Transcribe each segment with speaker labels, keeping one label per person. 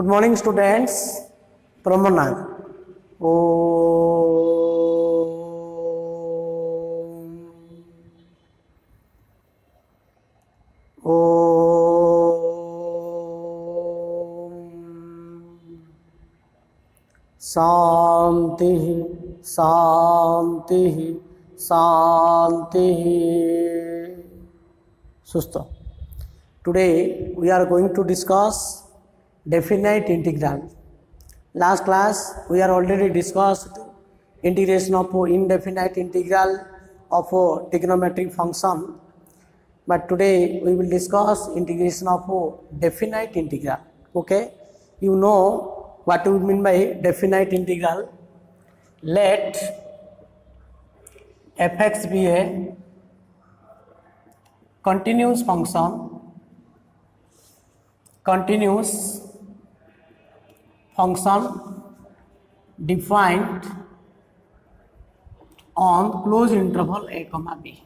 Speaker 1: Good morning, students. Pramana. Om. Shanti, Shanti, Shanti. Susta. Today we are going to discuss definite integral. Last class we are already discussed integration of indefinite integral of a trigonometric function, but today we will discuss integration of definite integral. Okay, you know what we mean by definite integral. Let fx be a continuous function defined on closed interval a comma b.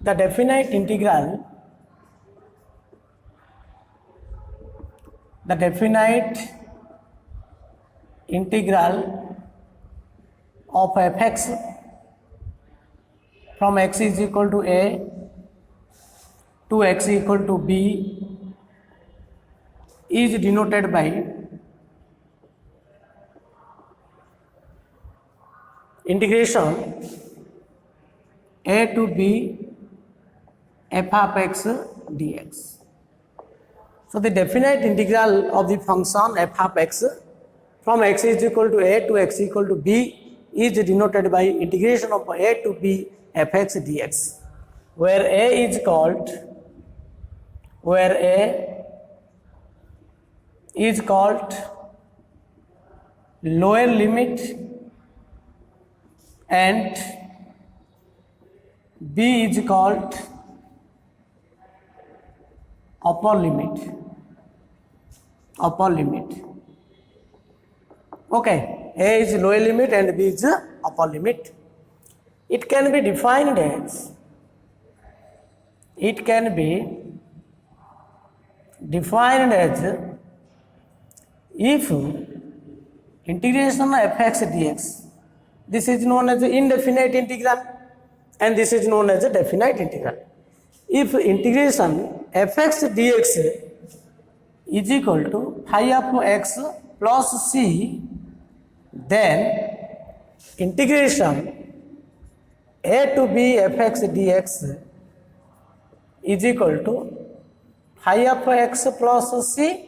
Speaker 1: The definite integral of fx from x is equal to a to x equal to b is denoted by integration a to b f of x dx. So the definite integral of the function f of x from x is equal to a to x equal to b is denoted by integration of a to b fx dx, where a is called lower limit and b is called upper limit. Okay, a is lower limit and b is upper limit. It can be defined as if integration of fx dx, this is known as the indefinite integral and this is known as the definite integral. If integration fx dx is equal to phi of x plus c, then integration a to b fx dx is equal to phi of x plus c.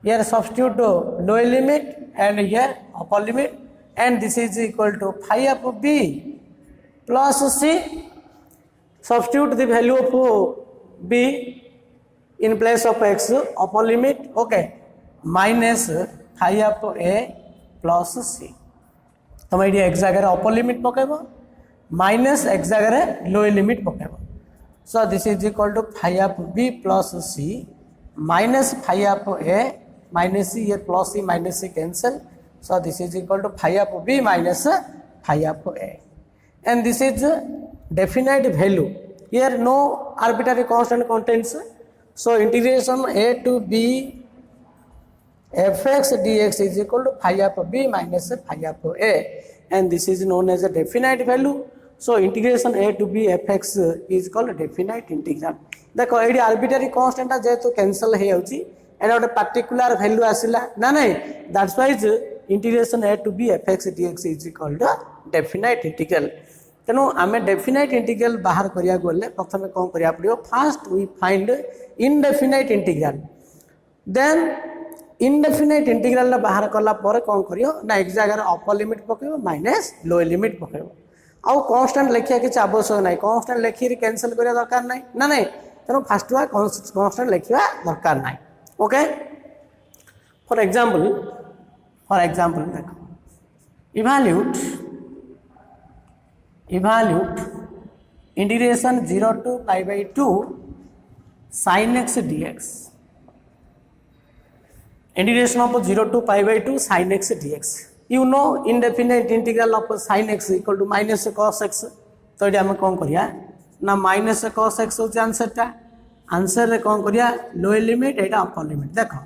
Speaker 1: Here substitute lower limit and here upper limit, and this is equal to phi of b plus c. Substitute the value of b in place of x upper limit, okay, minus phi of a plus c. तुम ये x जगह upper limit पकेबो minus x जगह lower limit पकेबो. So this is equal to phi of b plus c minus phi of a minus c, here plus c minus c cancel. So this is equal to phi of b minus phi of a, and this is definite value. Here no arbitrary constant contains. So integration a to b fx dx is equal to phi of b minus phi of a, and this is known as a definite value. So integration a to b fx is called definite integral. देखो ये arbitrary constant जेहेतु cancel हो जाउची एटा गोटे particular value आसिला ना नहीं, that's why integration a to b fx dx is called definite integral. तेणु आम डेफिनाइट इंटीग्रल बाहर करिया गले प्रथम कौन करिया पड़ियो, first we find indefinite integral, then indefinite integral बाहर कला पर कौन करियो ना एक जगह अपर लिमिट पकेबो माइनस लोअर लिमिट पकेबो. आउ कांस्टेंट लिखिया किछ आवश्यक नाही, कांस्टेंट लिखि कैंसिल करिया दरकार नाही ना नहीं, तेणु फर्स्ट वा कांस्टेंट लिखिया दरकार नाही. ओके, फॉर एग्जांपल देखो evaluate integration 0 to pi by 2 sin x dx. Integration of 0 to pi by 2 sin x dx. You know indefinite integral of sin x equal to minus cos x. तो ये आम कौन करिया ना minus cos x हो answer टा, answer रे कौन करिया लोअर लिमिट एटा अपर लिमिट. देखो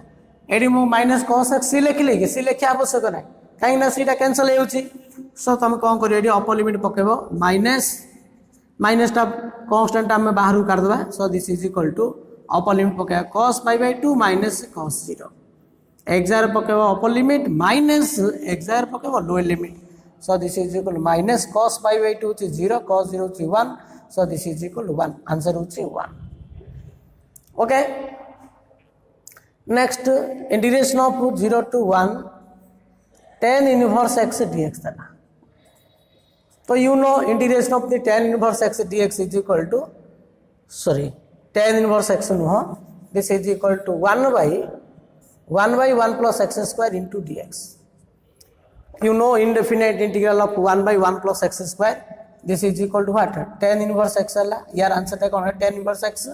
Speaker 1: एडी मु माइनस cos x सी लिखिले कि सी लिखिया आवश्यक ना कहीं ना सीटा कैंसिल होउची सो तुम कौन करियो एडी अपर लिमिट पकेबो माइनस टा कांस्टेंट हम बाहर कर दबा so this is equal to upper limit पकेबा cos π/2 माइनस cos 0 एक्स पकेबो अपर लिमिट माइनस एक्स पकेबो lower limit so this is equal minus cos π/2 is 0 cos 0 is 1 so this is equal to 1 answer होची 1 okay next integration of 0 to 1 tan inverse x dx था तो you know integration of the tan inverse x dx is equal to sorry tan inverse x नुह this is equal to 1 by 1 plus x square into dx you know indefinite integral of 1 by 1 plus x square this is equal to what tan inverse x है यार answer टा कौन है tan inverse x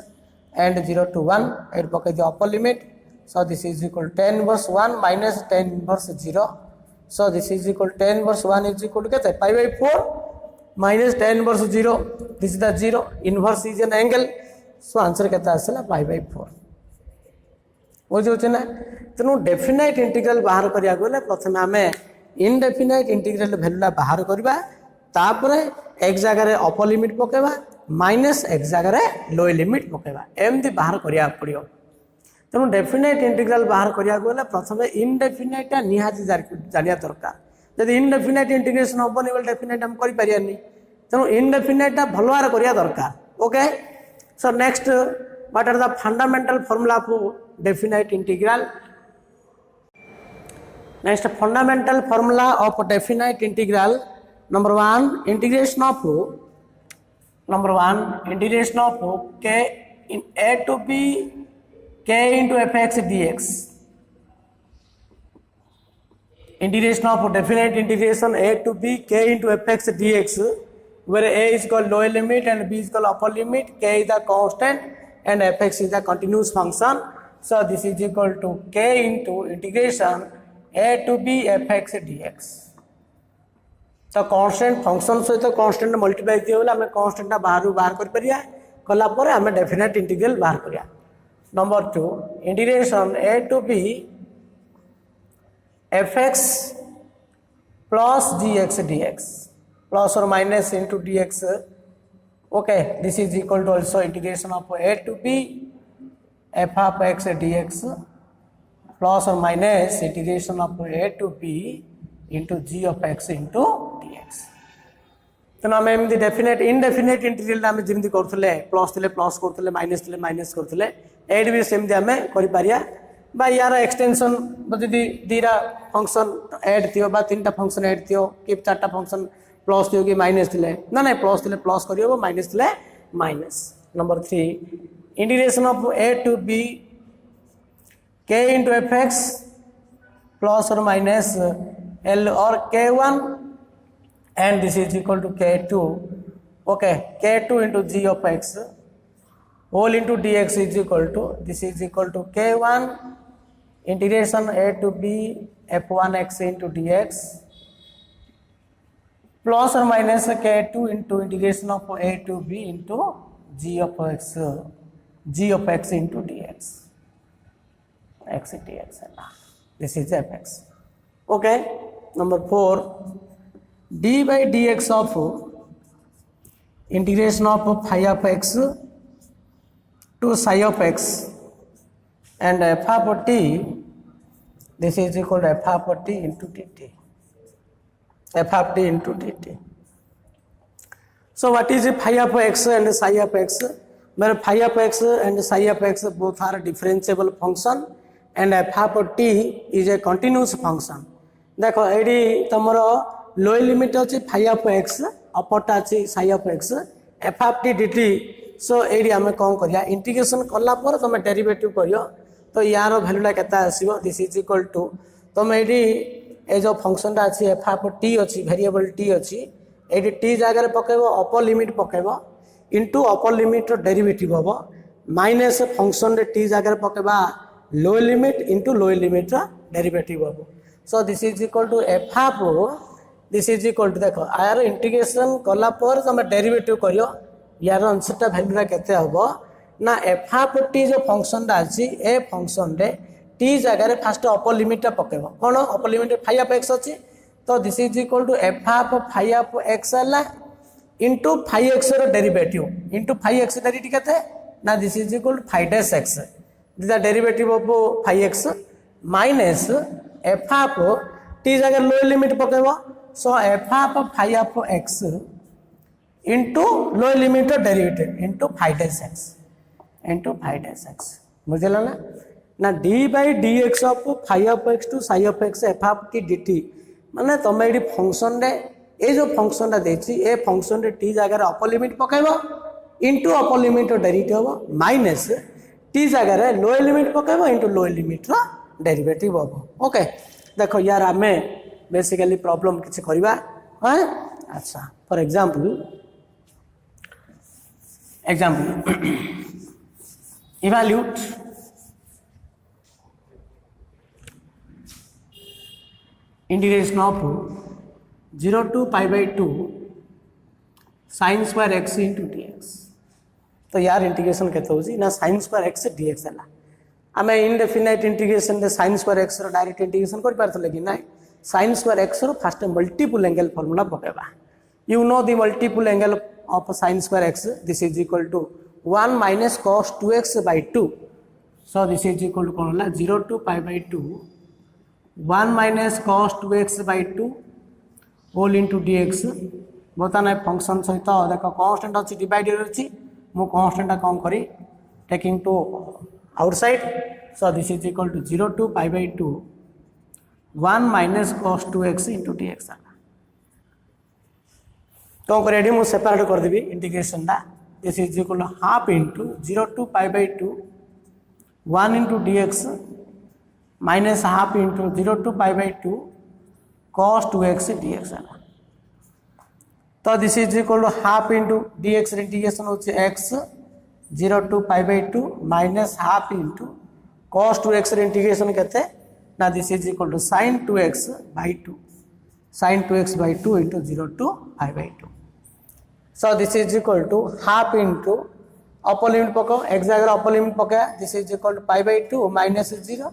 Speaker 1: and 0 to 1 eight पके the upper limit so this is equal to tan inverse 1 minus tan inverse 0 so this is equal to tan inverse 1 is equal to कितना π/4 minus tan inverse 0 this is the 0 inverse is an angle so answer कितना आसला π/4 बुझे ना तेणु definite integral बाहर करिया गले प्रथमे आमे इनडेफिनाइट इंटीग्रल वैल्यूला बाहर करबा तापरे एक जगह रे अपर लिमिट पकेबा माइनस एक जगह रे लोअर लिमिट पकेबा एमती बाहर करिया पड़ियो तेणु डेफिनाइट इंटीग्रल बाहर करिया गले प्रथमे इनडेफिनाइट निहाती जानिया दरकार जदि इनडेफिनाइट इंटीग्रेशन होबनी बोल डेफिनाइट हम करि परियानी तेणु इनडेफिनाइट भल भार करिया दरकार okay so next what are the fundamental formula of definite integral next fundamental formula of definite integral number 1 integration of k in a to b k into fx dx integration of definite integration a to b k into fx dx where a is called lower limit and b is called upper limit k is the constant and fx is the continuous function so this is equal to k into integration a to b fx dx तो constant function सहित constant multiply दिए बोले आम constant बाहर कर परिया कला पर आम डेफिनेट इंटीग्रल बाहर करिया number 2 integration a to b fx plus gx dx plus or minus into dx okay this is equal to also integration of a to b f of x dx plus or minus integration of a to b into g of x into dx तेना आम एमती definite indefinite integral आम जमी करुले plus थे plus करुले minus करुले eight भी सेमती आम कर यार एक्सटेंशन जदि दीटा फंक्शन एड थी तीन टा फंक्शन एड थी कि चार्टा फंक्शन प्लस थी कि माइनस थे ना ना प्लस थे प्लस कर माइनस थे minus number 3 integration of a to b k into fx plus or minus L or K1 and this is equal to K2 okay K2 into g of x whole into dx is equal to this is equal to K1 integration a to b f1x into dx plus or minus K2 into integration of a to b into g of x into dx x dx this is fx okay number 4 d by dx of integration of phi of x to psi of x and f of t this is equal to f of t into dt f of t into dt so what is phi of x and psi of x where phi of x and psi of x both are differentiable function and f of t is a continuous function देखो ये तुम lower limit अच्छी phi of x अपरटा अच्छी psi of x f of t dt so ये आम कौन करिया इंटीग्रेशन कला पर तुम डेरिवेटिव करियो तो यार वैल्यूटा केता आसीबो दिस इज इक्वल टू तुम ये जो फंक्शनटा अच्छी एफ ऑफ टी अच्छी वेरिएबल टी अच्छी ये टी जगह पकेबो अपर लिमिट पकेबो इंटू अपर लिमिट डेरिवेटिव हम माइनस फंक्शन रे टी जगह पकेबा lower limit into lower limit derivative हम so this is equal to f of this is equal to देखो यार इंटीग्रेशन कला पर तुम डेरिवेटिव करियो यार आंसरटा वैल्यूटा केते हबो ना f of t जो फंक्शनटा अछि ए फंक्शन रे टी जगह फास्ट अपर लिमिट पकेब कौन upper limit five of x अच्छी तो this is equal to f half five of x है into five x derivative into five x derivative के ना this is equal to five dash x this the derivative of five x minus f half t जगह lower limit पकेब so f half five of x into lower limit derivative into five dash x बुझल ना d by d x of five of x to psi of x f half t d t माने तुम ये function रे ये जो function देती ए function रे टी जगह अपर लिमिट पकेब इंटू अपर लिमिट डेरिवेटिव हम माइनस टी जगह लोअर लिमिट पकेब इंटू लोअर लिमिट डेरिवेटिव हम ओके देखो यार आम बेसिकली प्रॉब्लम किसी करवा हाँ अच्छा for example evaluate integration of 0 to pi by 2 sin square x into dx तो यार इंटीग्रेशन केते होची ना sin square x dx है आम इनडेफिनाइट इंटीग्रेशन रे sin square x रो डायरेक्ट इंटीग्रेशन कर पारथले कि ना sin square x रो फर्स्ट मल्टीपल एंगल फार्मूला पकेबा you know the multiple angle of sin square x this is equal to 1 minus cos 2x by 2 so this is equal to कौन 0 to pi by 2 1 minus cos 2x by 2 whole into dx बर्तमान function सहित देख constant अच्छी divided अच्छी मु constant कौन करी taking to outside so this is equal to 0 to pi by 2 1 minus cos 2x into dx कौन कर मुझे सेपरेट करदेवी इंटीग्रेशन टा this is equal to half into 0 to pi by 2 1 into dx minus half into 0 to pi by 2 cos 2x dx है तो this is equal to half into dx integration होची x 0 to pi by 2 minus half into cos 2x integration केते ना this is equal to sin 2x by 2 sin 2x by 2 into 0 to pi by 2 so this is equal to half into upper limit पको x जगह upper limit पका this is equal to pi by 2 minus 0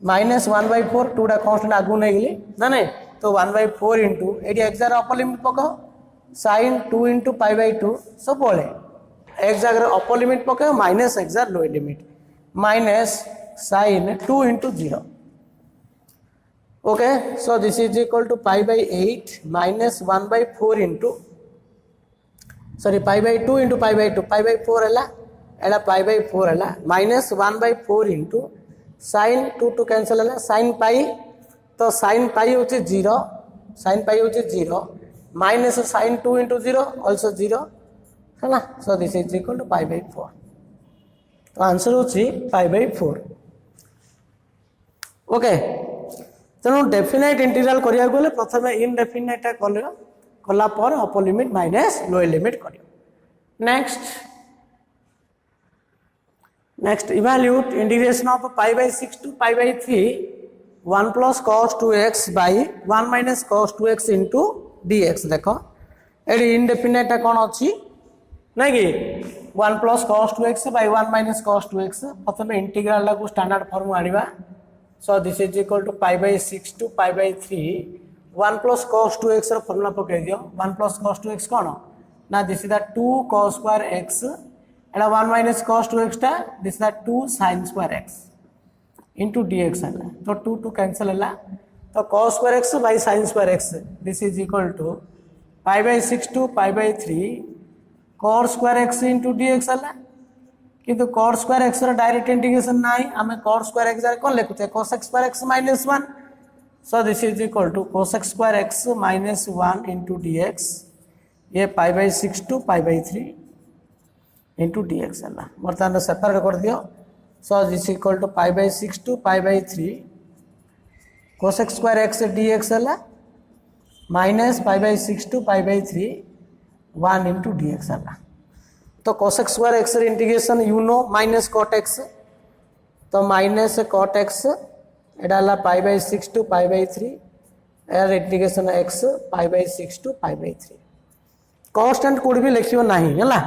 Speaker 1: minus 1 by 4 2 टा constant आगु नहीं गली ना नहीं तो 1 by 4 into एडी x जगह upper limit पको sin 2 into pi by 2 सब बोले x जगह upper limit पका minus x जगह lower limit minus sin 2 into 0 okay so this is equal to pi by 8 minus 1 by 4 into sorry pi by 2 into pi by 2 pi by 4 है pi by 4 है minus 1 by 4 into sin 2 to cancel है sin pi तो sin pi होची 0 sin pi होची 0 minus sin 2 into 0 also 0 है ना so this is equal to pi by 4 तो answer होची pi by 4 ओके तेणु डेफिनाइट इंटीग्रल करिया गले प्रथम इनडेफिनाइट कला पर upper limit minus lower limit करियो next evaluate integration of pi by 6 to pi by 3 1 plus cos 2x by 1 minus cos 2x into dx देखो एडी इनडेफिनाइट कौन अच्छी नहीं कि 1 plus cos 2x by 1 minus cos 2x प्रथम इंटीग्रल को स्टैंडर्ड फॉर्म आनिबा so this is equal to pi by 6 to pi by 3 1 plus cos 2x row formula पके दियो 1 plus cos 2x कौन ना this is the 2 cos square x Etah 1 minus cos 2x टा this is the 2 sin square x into dx है तो 2 2 cancel है तो cos square x by sin square x this is equal to pi by 6 to pi by 3 cos square x into dx है किंतु cos square x रो direct integration नाही हमें cos square x cone लिखुते cos x square x minus 1 so this is equal to cos x square x minus 1 into dx ये pi by 6 to pi by 3 into dx है बर्तमान separate कर दियो so this is equal to pi by 6 to pi by 3 cos x square x dx है minus pi by 6 to pi by 3 1 into dx है तो cos x square x integration you know minus cot x तो minus cot x Etah La pi by 6 to pi by 3 यार integration x pi by 6 to pi by 3 constant कोड भी लिखियो नाही हैला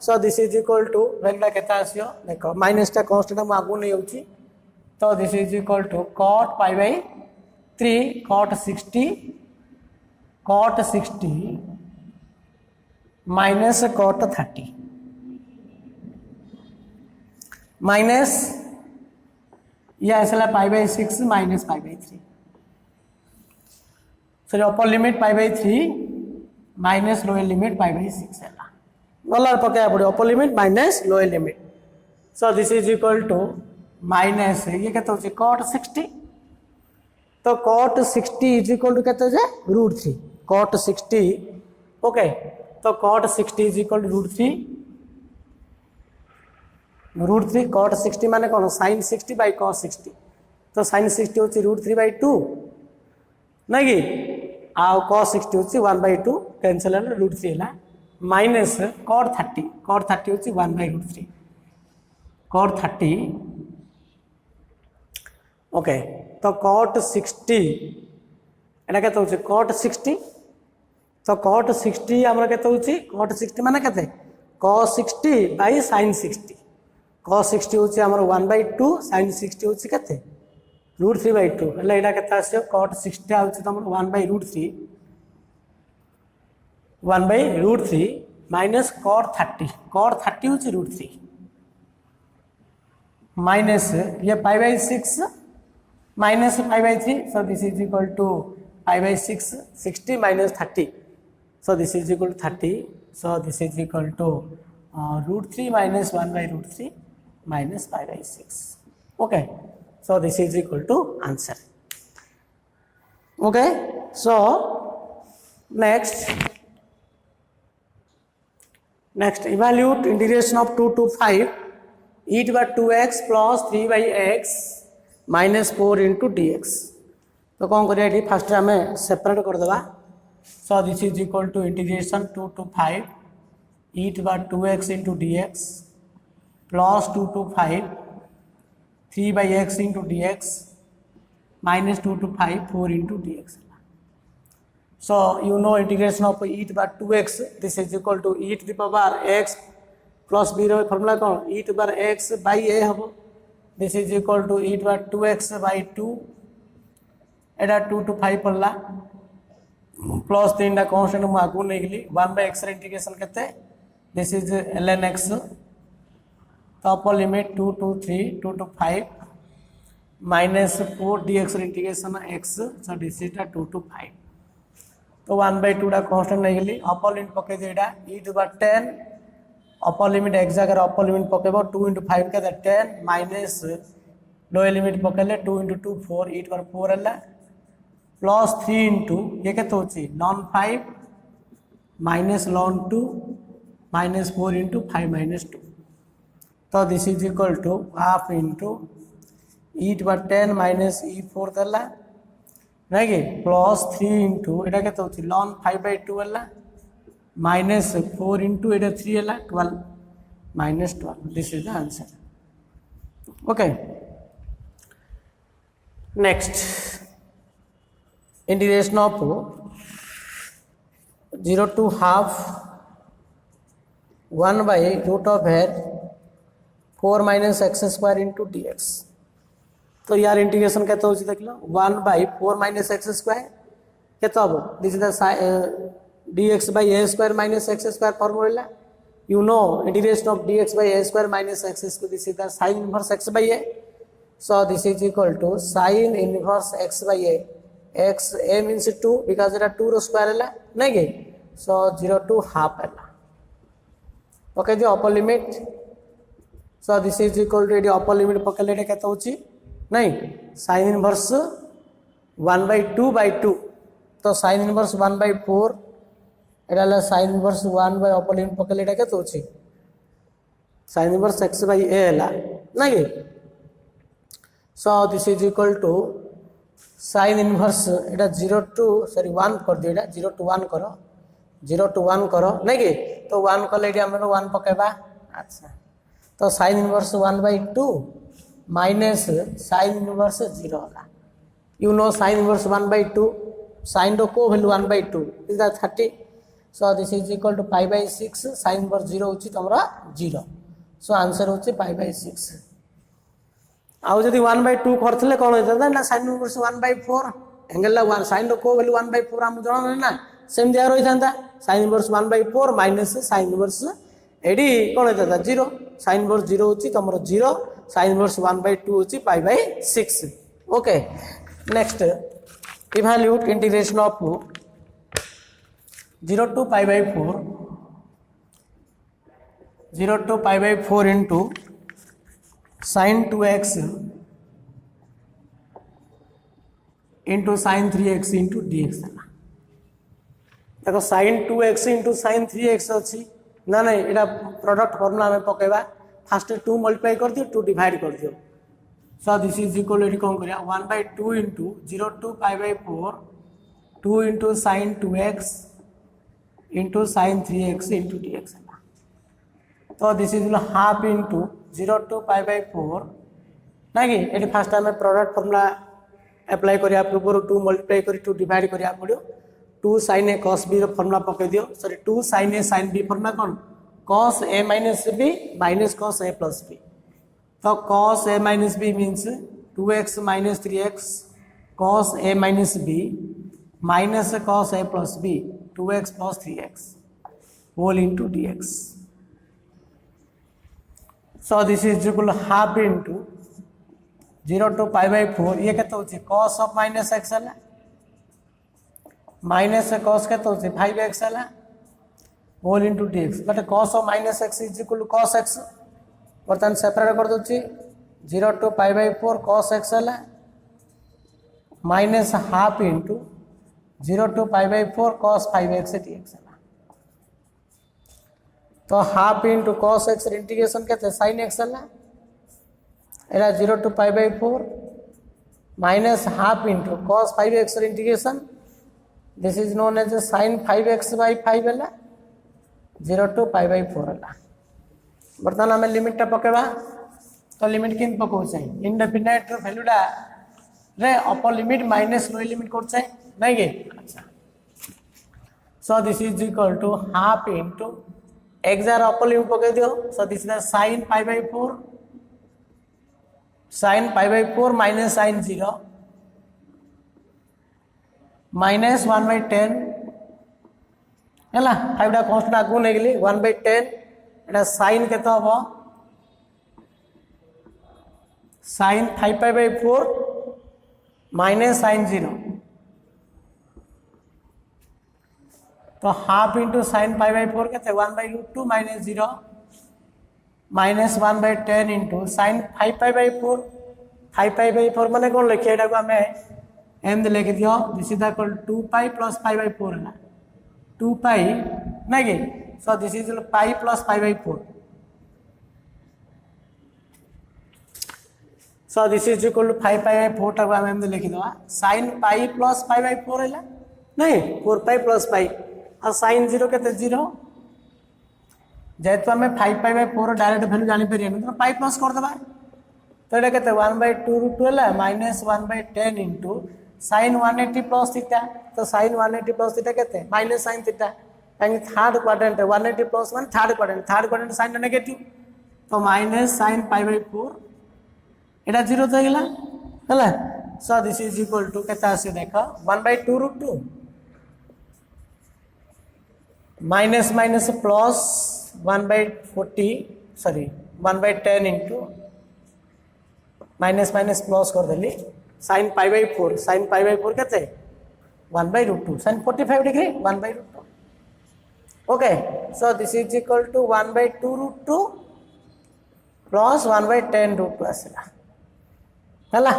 Speaker 1: so this is equal to value केता आसियो देखो माइनस टा कांस्टेंट हम आगु नै होची तो this is equal to cot pi by 3 cot 60 minus cot 30 minus यह आसला pi by 6 minus pi by 3 sorry upper limit pi by 3 minus lower limit pi by 6 है गला पकड़ा पड़े upper limit minus lower limit so this is equal to minus ये कहते हो cot 60 तो cot 60 इज इक्वल टू कहते हैं √3 cot 60 ओके तो cot 60 is equal to √3 cot 60 माने कौन sin 60 बाई cos 60 तो sin 60 होची √3/2 नहीं कि आउ cos 60 होची 1/2 कैंसिल है √3 है माइनस cot 30 होची 1/√3 cot 30 ओके तो cot 60 एटा केते होची cot 60 तो cot 60 हमरा केते होची cot 60 माने केते cos 60 बाई sin 60 cos 60 होची हमर 1/2 sin 60 होची केते √3/2 એટલે એટા કેતા છે cot 60 આવશે તમર 1/√3 माइनस cot 30 होची √3 माइनस ये pi by 6 minus pi by 3 so this is equal to pi by 6 60 minus 30 so this is equal to 30 so this is equal to √3 minus 1/√3 minus pi by 6 okay so this is equal to answer okay so next evaluate integration of 2 to 5 e to the 2x plus 3 by x minus 4 into dx तो कौन करिया एठी first हमें separate कर देबा so this is equal to integration 2 to 5 e to the 2x into dx plus 2 to 5 3 by x into dx minus 2 to 5 4 into dx so you know integration of e to the 2x this is equal to e to the power x plus b row formula कौन e to the power x by a हबो this is equal to e to the 2x by 2 Etah 2 to 5 पड़ला plus 3 टा constant मु आगु नै गेली 1 by x रे integration केते this is ln x तो upper limit 2 to 3 2 to 5 minus 4 dx integration x so this is 2 to 5 तो 1/2 टा कांस्टेंट नहीं गेली अपर लिमिट पके देडा e to the 10 upper limit x जगह अपर लिमिट पकेबो 2 into 5 के 10 minus lower limit पकेले 2 into 2 4 e to the 4 हला plus 3 into ये केते होची ln 5 minus ln 2 minus 4 into 5 minus 2 तो this is equal to half into e to the 10 माइनस e4 दला नहीं कि प्लस 3 इंटू एटा केते होची ln 5/2 हला माइनस 4 इंटू एटा 3 हला 12 minus 12 this is the answer okay next integration of 0 to half 1 by root of 4 minus x square into dx तो यार इंटीग्रेशन कहते हो देख लो 1 by 4 minus x square कहते हो this is the dx by a square minus x square formula you know integration of dx by a square minus x square this is the sin inverse x by a so this is equal to sin inverse x by a x a means 2 because it is 2 रो square है नहीं के so 0 to half है okay जो upper limit so this is equal to upper limit पकड़ले एटा केते होची नहीं sin inverse 1/2/2 तो sin inverse 1/4 Etah La sin inverse 1 by upper limit पकड़ले एटा केते होची sin inverse x by a हला नहीं so this is equal to sin inverse Etah 0 to 1 कर दे एटा 0 to 1 करो 0 to 1 करो नहीं कि तो 1 कले एटा हमरो 1 पकेबा अच्छा तो sin inverse 1/2 minus sin inverse 0 होला you know sin inverse 1/2 sin रो को value 1/2 is the 30 so this is equal to pi by 6 sin inverse 0 होची तमरा 0 सो आंसर होची पाई बाय 6 आउ जदि 1/2 करथिले कोन होता ना sin इनवर्स 1/4 एंगल ला 1 sin को वैल्यू 1/4 हम जान ना सेम दिया रही था sin inverse 1/4 minus sin inverse एडी कोन होता 0 sin इनवर्स 0 होची तमरो 0 sin इनवर्स 1/2 होची π/6 okay next evaluate integration of 0 to π/4 0 to π/4 into sin 2x into sin 3x into dx देखो sin 2x into sin 3x अच्छी ना नहीं इटा प्रोडक्ट फॉर्मूला में पकेबा फास्ट 2 मल्टीप्लाई कर दियो 2 डिवाइड कर दियो so this is equal to कौन करिया 1/2 into 0 to π/4 2 into sin 2x into sin 3x into dx तो this is half into 0 to π/4 ना कि ये फास्ट आम प्रोडक्ट फॉर्मूला अप्लाई करिया पूर्व 2 मल्टीप्लाई करी 2 डिवाइड करिया पड़ो 2 sin a cos b formula पके दियो sorry 2 sin a sin b formula कौन cos a minus b minus cos a plus b तो cos a minus b means 2x minus 3x cos a minus b minus cos a plus b 2x plus 3x whole into dx so this is equal to half into 0 to π/4 ये कहते होची cos of minus x है minus cos कहते होची 5x है whole into dx but cos of minus x is equal to cos x बर्तन separate कर दोची 0 to π/4 cos x है minus half into 0 to π/4 cos 5x dx है तो half into cos x integration कहते हैं sin x है एरा 0 to π/4 minus half into cos 5x integration this is known as sin 5x/5 है 0 to π/4 है बर्तमान आम लिमिट पकेबा तो लिमिट किन पकाऊ चाहिए इनडेफिनाइट वैल्यूटा रे upper limit minus lower limit कर चाहिए नहीं कि अच्छा so this is equal to half into x जार अपर लिमिट पके दियो so this is sin π/4 sin π/4 minus sin 0 minus 1/10 है 5 टा कांस्टेंट आगु नहीं गली 1/10 एटा sin केते हबो sin 5π/4 minus sin 0 तो हाफ इंटू sin π/4 कहते 1/√2 minus 0 minus 1/10 इंटू sin 5π/4 5π/4 माने कौन लिखे एटा को हमें एम लिख दियो दिस इज इक्वल 2π plus π/4 है 2π नहीं कि so this is π plus π/4 so this is equal to 5π/4 टा को हम एम लिख दवा sin π plus π/4 है नहीं 4π plus π और sin 0 कहते 0 जेहेतु आम 5π/4 डायरेक्ट वैल्यू जानी पारे तो पाई प्लस कर देबा तो ये कहते 1/2√2 है minus 1/10 into sin 180 plus theta तो sin 180 प्लस थीटा कहते माइनस sin थीटा कहीं third quadrant 180 plus one third quadrant sin negative तो माइनस sin π/4 एटा 0 तो गला हला so this is equal to कहता आसी देखो 1/2√2 minus minus plus 1/40 sorry 1/10 into minus minus plus कर देली sin π/4 sin π/4 कहते 1/√2 sin 45 degree 1/√2 okay so this is equal to 1/2√2 plus 1/10√2 आसला हला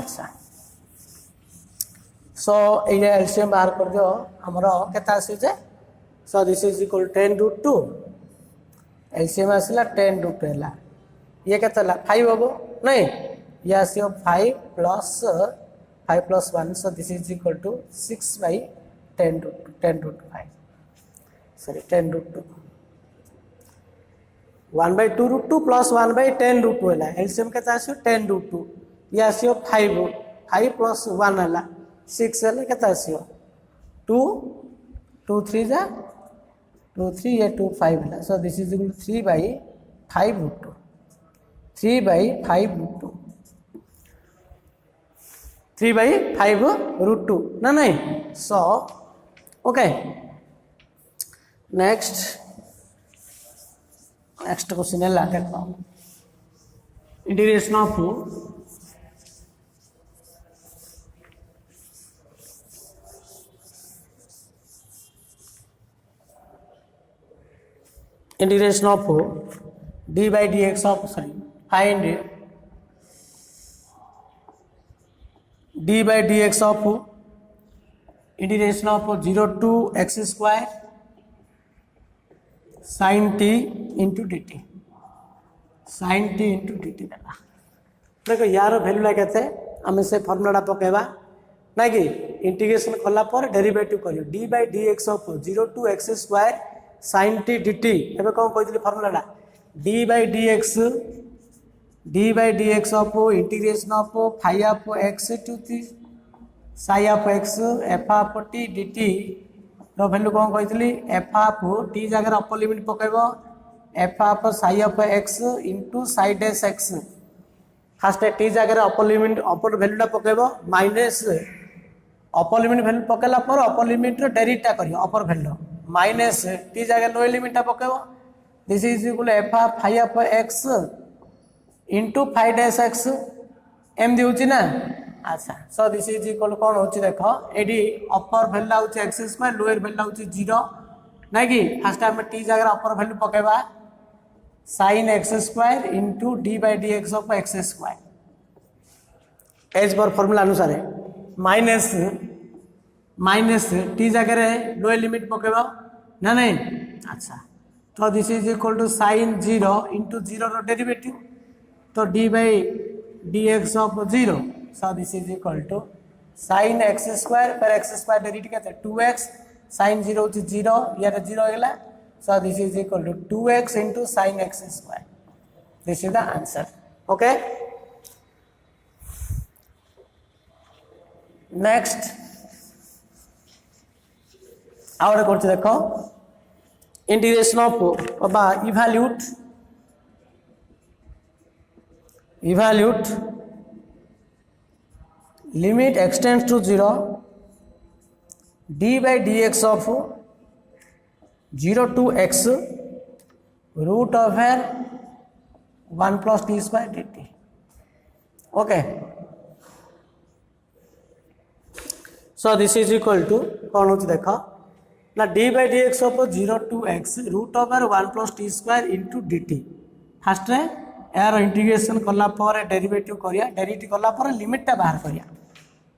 Speaker 1: अच्छा सो ये एलसीएम बाहर कर दियो हमरो केता आसी जे so this is equal 10√2 LCM आसला 10√2 है ये कहता 5 हम नहीं ये आसो 5 plus 1 so this is equal to 6/10√5 sorry 10√2 1/2√2 plus 1/10√2 है एलसीएम कहता आसो 10√2 ये आसो 5 plus 1 है 6 है कहता आसो 2 2 3 जा 2 3 ये 2 5 है so this is equal to 3/5√2 3/5√2 3/5 √2 ना नहीं. So okay, next question है देखो integration of d by dx of find d by dx of integration of 0 to x square sin t into dt. sin t into dt देला. देखो यार value ला केते हमें से फार्मूला पकेबा ना कि इंटीग्रेशन कला पर डेरिवेटिव करियो d by dx of 0 to x square sin t dt. एबे कोन कहइतली formula d by dx of integration of phi of x to the psi of x f of t dt रो value कोन कहइतली f of t जगह upper limit पकेबो f of psi of x into psi dash x. First t जगह upper limit upper वैल्यूटा पकेबो minus upper limit value पकेला पर अपर लिमिट रो डेरिवेटिव करियो अपर वैल्यू माइनस t जगह लोअर लिमिटटा पकेबो. This is equal f of phi of x into phi dash x एम दिउची ना. अच्छा सो दिस इज इक्वल कोन होची देखो एडी अपर वैल्यू होची x स्क्वायर लोअर वैल्यू होची 0 ना कि फर्स्ट हम t जगह अपर वैल्यू पकेबा sin x square into d by dx of x square as per formula अनुसार माइनस t जगह लोअर लिमिट पकेबा ना नहीं. अच्छा तो this is equal to sin 0 into 0 रो डेरिवेटिव तो d by dx of 0. So this is equal to sin x square पर x square डेरिवेटिव कहते 2x sin 0 होची 0 यार 0 होगला. So this is equal to 2x into sin x square. This is the answer. Okay. Next out करते देखो integration of बा evaluate limit extends to 0 d by dx of 0 to x root over 1 plus t square dt. Okay. So this is equal to कौन होती देखो ना d by dx of 0 to x root over 1 plus t square into dt. First यार integration कला पर derivative करिया derivative कला पर लिमिटटा बाहर करिया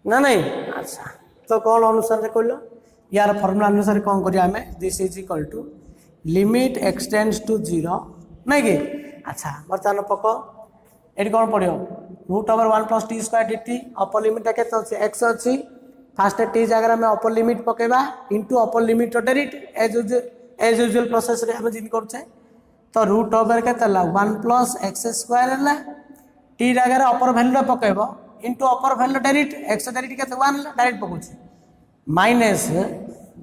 Speaker 1: ना नहीं. अच्छा तो कौन अनुसार कहलो यार फार्मूला अनुसार कौन करिया हमें this is equal to limit x tends to 0 नहीं कि. अच्छा बर्तमान पको एटी कौन पड़ियो root over 1 plus t square dt upper limit केते अछि x अछि फर्स्ट t जगह में अपर लिमिट पकेबा into upper limit derivative as usual process रे हम जिन करछे तो रूट ओवर केते 1 प्लस x स्क्वायर हला t जगह अपर वैल्यू पकेबो into upper value derivative x derivative केते 1 डायरेक्ट पकोछि माइनस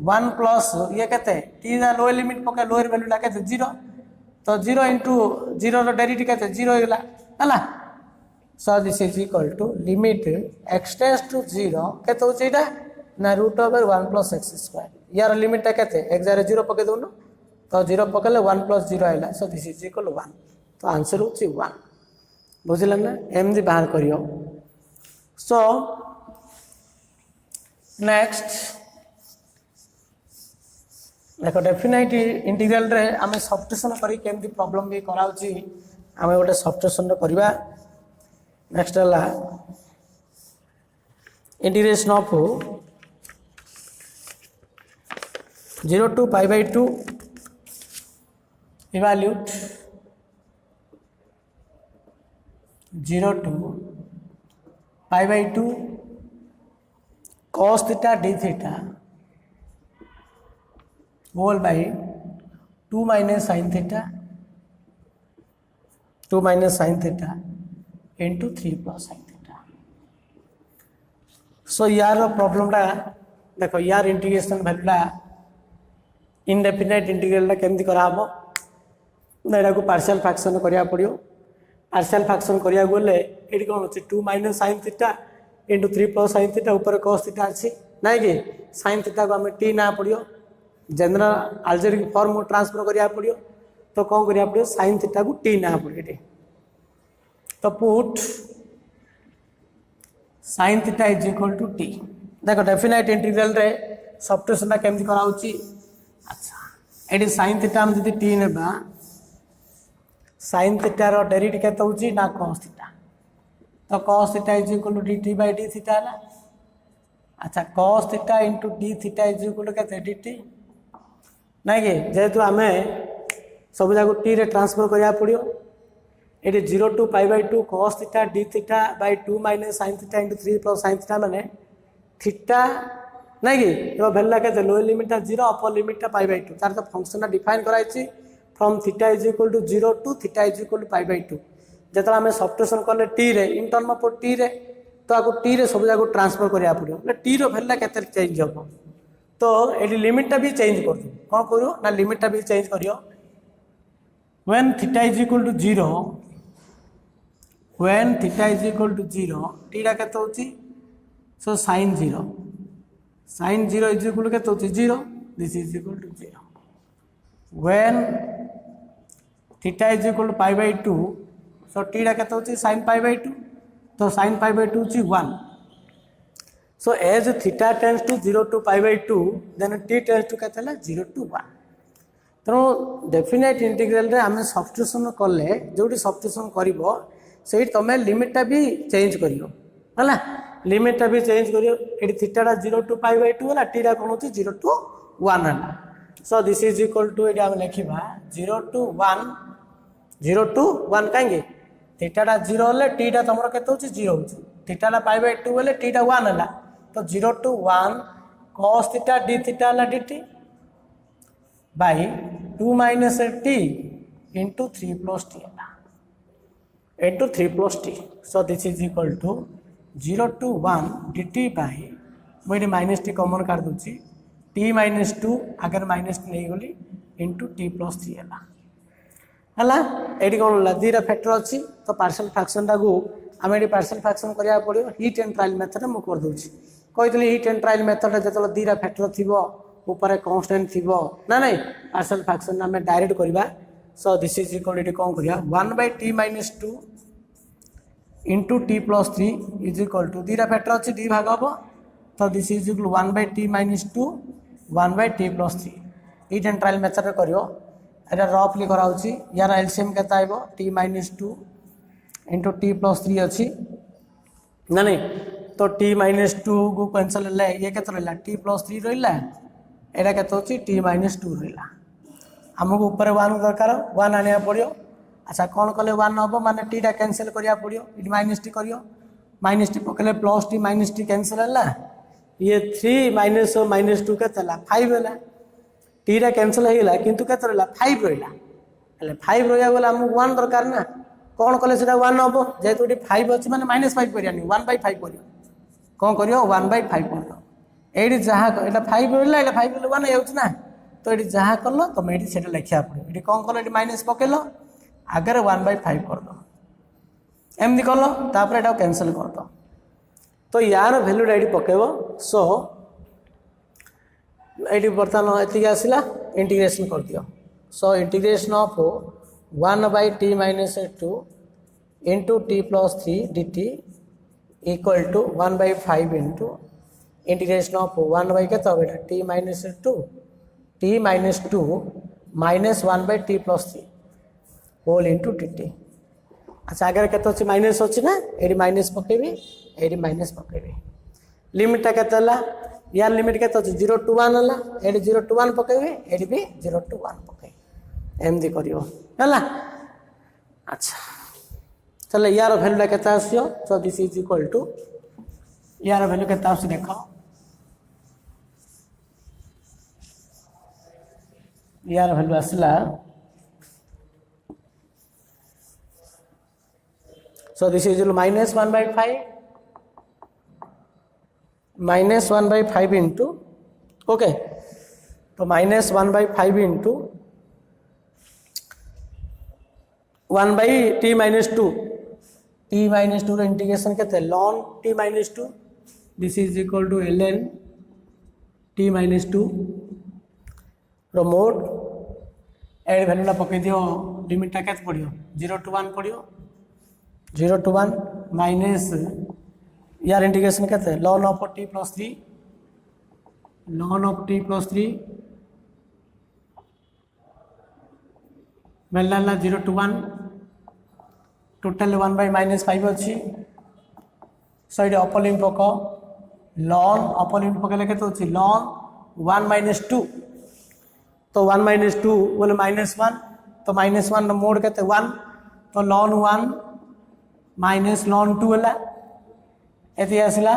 Speaker 1: 1 प्लस ये कहते t दा लोअर लिमिट पके लोअर वैल्यू ला कहते 0 तो 0 into 0 रो डेरिवेटिव कहते 0 होगला हला. So this is equal to limit x tends to 0 कहते होची एटा ना root over 1 plus x square यार लिमिट ता कहते x जरे 0 पके दोनो तो 0 पकले 1 प्लस 0 आइला. सो दिस इज इक्वल 1 तो आंसर होची 1 बुझिला ना एमदी बाहर करियो. सो नेक्स्ट देखो डेफिनाइट इंटीग्रल रे आमे सब्स्टिट्यूशन करी केमती प्रॉब्लम भी कराउची आमे गोटे सब्स्टिट्यूशन करबा. नेक्स्ट हला integration of 0 to pi by 2 evaluate 0 to pi by 2 cos theta d theta whole by 2 minus sin theta into 3 plus sin theta. So यार प्रॉब्लम टा देखो यार इंटीग्रेशन वैल्यूला इनडेफिनाइट इंटीग्रल केमती कराबो ना को पार्शियल फ्रैक्शन करिया पड़ियो. पार्शियल फ्रैक्शन करिया गले एटी कोन होची 2 minus sin theta into 3 plus sine theta ऊपर cos थीटा अच्छी ना कि साइन थीटा को आम टी ना पड़ो जनरल आल्जेब्रिक फॉर्म ट्रांसफर करा पड़ो तो कौन करा पड़ो साइन थीटा को टी ना पड़ो तो put sine theta is equal to t देखो डेफिनाइट इंटीग्रल रे सब्स्टिट्यूशन केमती कराउची अच्छा एडी साइन थीटा हम जदी टी नेबा साइन थीटा रो डेरिवेटिव केते होची ना cos थीटा तो cos theta is equal to dt by d theta ना अच्छा cos theta into d theta is equal to केते dt नहीं कि जेहेतु आम सब जाक टी रे ट्रांसफर करा पड़ो ये 0 to pi by 2 cos theta d theta by 2 minus sin theta into 3 plus sin theta माने थीटा नहीं कि भैल्यू के lower limit 0 upper limit pi by 2 तार तो फंक्शन डिफाइन कराई from theta is equal to 0 to theta is equal to pi by 2 जो आम substitution कले टी रे इन टर्म ऑफ टी रे तो आपको टी रे सब जाक ट्रांसफर करा पड़ो टी रो भैल्यू के चेंज हम तो ये लिमिटा भी चेंज कर दो कौन करो ना लिमिटा भी चेंज करियो when theta is equal to 0 when theta is equal to 0 टीटा केते होची so sin 0 is equal to केते होची 0 this is equal to 0 when theta is equal to pi by 2 so टीटा केते होची sin पाई बाय 2 तो sin पाई बाय 2 होची 1 so as theta tends to 0 to pi by 2 then t tends to केते हला 0 to 1 तेणु definite integral रे आम सब्स्टिट्यूशन कले जोटी सब्स्टिट्यूशन करिवो से तुम लिमिटा भी चेंज करियो है लिमिटा भी चेंज करियो ये थीटा 0 टू पाई बाय 2 है टीटा कौन होची 0 टू 1 है so this is equal to ये आम लिखा 0 टू 1 कहीं थीटा 0 है टीटा तुम के 0 हो थीटा पाई बाय 2 है टीटा 1 है तो 0 to 1 cos theta d theta है dt by 2 minus t into 3 plus t into 3 plus t so this is equal to 0 to 1 dt by मुझे माइनस टी कॉमन कर दूसरी टी माइनस 2 अगर minus T नहीं गली into t plus 3 है ये कौन है दीटा फैक्टर अच्छी तो पार्शियल फ्रैक्शन टाक आम ये पार्शियल फ्रैक्शन करा पड़ो हिट एंड ट्रायल मेथड में कर दूसरी कही हिट एंड ट्रायल मेथड जो दीटा फैक्टर थी ऊपर कांस्टेंट थी ना नहीं पार्शियल फ्रैक्शन आम डायरेक्ट करवा so this is equal to कौन करिया 1 by t minus 2 into t plus 3 is equal to दीटा फैक्टर अच्छी डी भाग हम तो this is equal 1 by t minus 2 1 by t plus 3 hit and trial method कर रफली कराऊँगी यार एलसीएम के t minus 2 into t plus 3 अच्छी ना नहीं तो टी माइनस 2 को कैंसल है ये के रहा टी प्लस 3 रहा यहाँ के टी माइनस 2 रहा आमको ऊपर 1 दरकार 1 आने पड़ो अच्छा कौन कले 1 हम माने टीटा कैंसल करा पड़ो ये माइनस टी करियो माइनस टी पकड़े plus T minus T cancel है ये 3 माइनस माइनस 2 के 5 है टीटा कैंसल होगा किंतु के 5 रहा 5 रहा बोले आमको 1 दरकार ना कौन कले 1 हम जेहेतु ये 5 अच्छी मैंने माइनस 5 करानी 1 बाय 5 कर कौन कर 1 बाय 5 कर ये जहाँ यहाँ 5 रहा है 5 1 होना तो ये जहाँ कल तुम ये लिखा पड़ो ये कौन कल ये माइनस पकेल आगे 1 बाय 5 कर दो एमती कल तापर यहाँ कैंसल कर दो तो यार भैल्यूटा ये पकेब सो ये बर्तमान ये आसला इंटीग्रेशन कर दियो so integration of 1 by t minus 2 into t plus 3 dt equal to 1 by 5 into integration of 1 by के t minus 2 minus 1 by t plus 3 whole into dt अच्छा आगे के माइनस अच्छी ना ये माइनस पकेबी ये माइनस पकेबी लिमिटा के यार लिमिट के 0 टू 1 है ये 0 टू 1 पकेबी ये भी 0 टू 1 पकेबी एमती कर अच्छा चलो यार भैल्यूटा के आसो so this is equal to यार भैल्यू के देख यार भैल्यू आसला so this is minus 1 by 5 minus 1 by 5 into okay तो minus 1 by 5 into 1 by t minus 2 t minus 2 integration के ln t minus 2 this is equal to ln t minus 2 mod एड वैल्यूटा पकई दियो लिमिटा के पड़ो 0 to 1 पड़ो 0 to 1 माइनस यार इंटीग्रेशन के ln of t plus 3 ln of t plus 3 मिलना 0 to 1 टोटल 1 by -5 अच्छी सो ये अपर लिमिट पक ln अपर लिमिट पकड़े के ln 1 minus 2 तो 1 minus 2 बोले -1 तो -1 मोड के 1 तो ln 1 माइनस ln 2 है ये आसला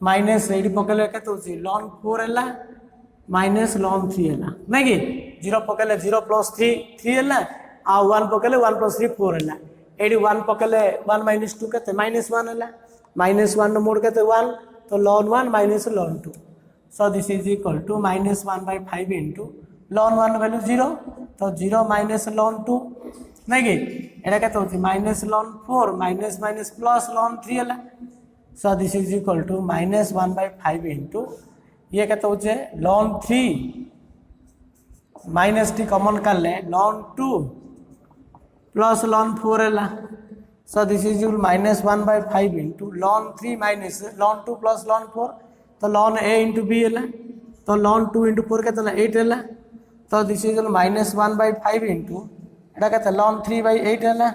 Speaker 1: माइनस ये पकड़े के ln 4 है माइनस ln 3 है ना कि 0 पकड़े 0 plus 3 है आ 1 पकड़े 1 plus 3 4 है ये 1 पकड़े 1 minus 2 के -1 है -1 मोड के 1 तो ln 1 minus ln 2 so this is equal to -1/5 into ln 1 value 0 तो 0 माइनस ln 2 नहीं कि एटा के minus ln 4 minus minus plus ln 3 है so this is equal to -1/5 into ये के ln 3 माइनस टी कॉमन कर ले ln 2 प्लस ln 4 है so this is -1/5 into ln 3 minus ln 2 plus ln 4 तो ln a इंटू बी है तो ln 2 into 4 के 8 है तो दिस इज -1/5 इंटू एटा के ln 3/8 है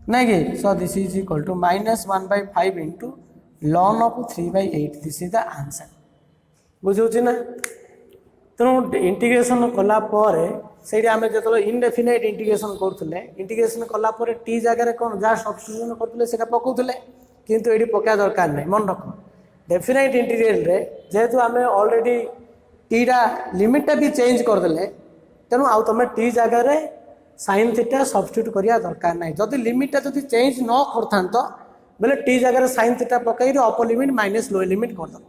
Speaker 1: नहीं कि so this is equal to -1/5 into ln of 3/8 this is the answer बुझे ना तेणु इंटीग्रेशन कलापर से आम जो इनडेफिनाइट इंटीग्रेशन करुले इंटीग्रेशन कलापर टी जगह कौन जहाँ सब्स्टिट्यूशन करते पकाउले किंतु ये पकाया दरकार नहीं मन रख डेफिनाइट इंटीग्रल रे जेहेतु आम ऑलरेडी टीटा लिमिटा भी चेंज करदे तेणु आउ तुम टी जगह साइन थीटा सब्स्टिट्यूट करिया दरकार नहीं जदि लिमिटा जदि चेंज न करता बोले टी जगह साइन थीटा पकई upper limit minus lower limit करद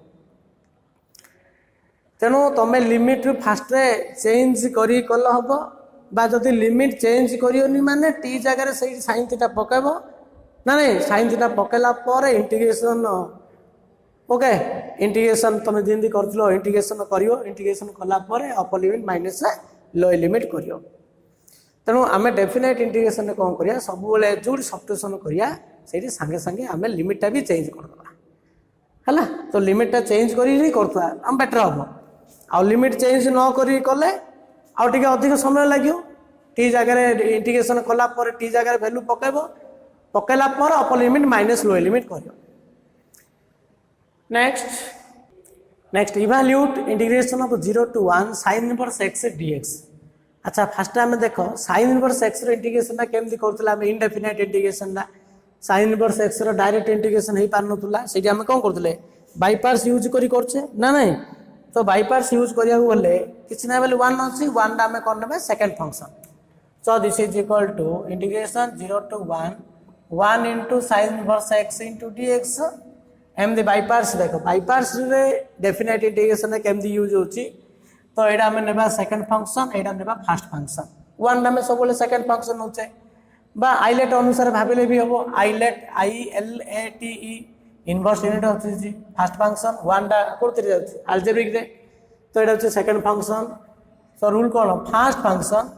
Speaker 1: तेणु तुम लिमिट फास्ट चेंज कल हम जदि लिमिट चेंज करी माने टी जगह से साइन थीटा पकेब ना नहीं साइन थीटा पकेला पर इंटीग्रेशन ओके इंटीग्रेशन तुम जमी कर इंटीग्रेशन कर इंटीग्रेशन कलापर upper limit minus lower limit कर तेणु आम डेफिनाइट इंटीग्रेशन कौन करिया सब जो सब्स्टिट्यूशन करिया से सांगे सांगे आम लिमिटा भी चेंज करदे है तो लिमिटा चेंज करता आम बेटर हम आ लिमिट चेंज न कले आउटे अधिक समय लगे टी जगह इंटीग्रेशन कलापर टी जगह वैल्यू पकेब पकेला पर upper limit minus lower limit कर next evaluate integration of 0 to 1 sin inverse x dx अच्छा फास्ट आम देख sin इनवर्स x इंटीग्रेशन केमती करें indefinite integration sin inverse x direct integration हो पार ना से आम कौन करते बाईपार्स यूज करे ना नहीं तो बाईपार्स यूज करा गले किसी ना बोले 1 अच्छी 1 आम कौन ना second function so this is equal to integration 0 to 1 into sin inverse x into dx एमती बाईपार्स देख बाईपार्स डेफिनाइट इंटीग्रेशन केमती यूज होची तो यहाँ आम ने सेकेंड फंक्शन यहाँ ने फास्ट फंक्शन 1 आम सब सेकेंड फंक्शन होचे बा आइलेट अनुसार भाविले भी हम आइलेट ILATE इनवर्स यूनिट अच्छी फास्ट फंक्शन 1 कौन आलजेब्रिक रे तो यहाँ हूँ सेकेंड फंक्शन तो रूल कौन first function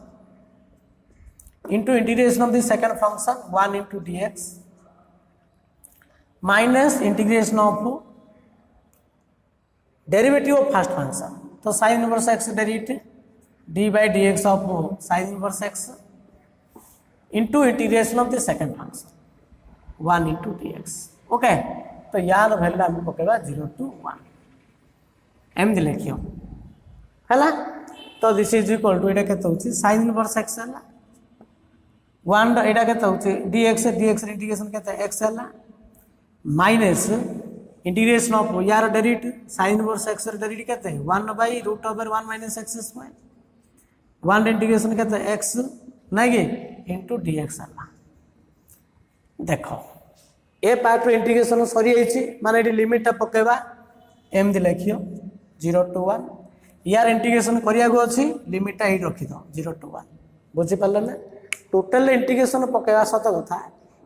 Speaker 1: into integration of the second function 1 into dx minus integration of derivative of first function तो sine inverse x derivative d by dx of sine inverse x into integration of the second function 1 into dx okay तो यार value आम पकेबा 0 to 1 एमती लिखियो है तो this is equal to यहाँ के साइन इनवर्स x है 1 यहाँ के dx इंटीग्रेशन के x है माइनस इंटीग्रेशन ऑफ यार derivative sign inverse x derivative के 1/√1 माइनस x स्क्वायर 1 इंटीग्रेशन के x नहीं कि इंटू dx है देख ए पार्ट इंटीग्रेशन सरी माने लिमिटा पकेबा एमती लिखियो 0 to 1 यार इंटीग्रेशन करिया अच्छी लिमिटा ही रखिद 0 to 1 बुझीपारे ना टोटाल इंटीग्रेशन पकेबा सत कथा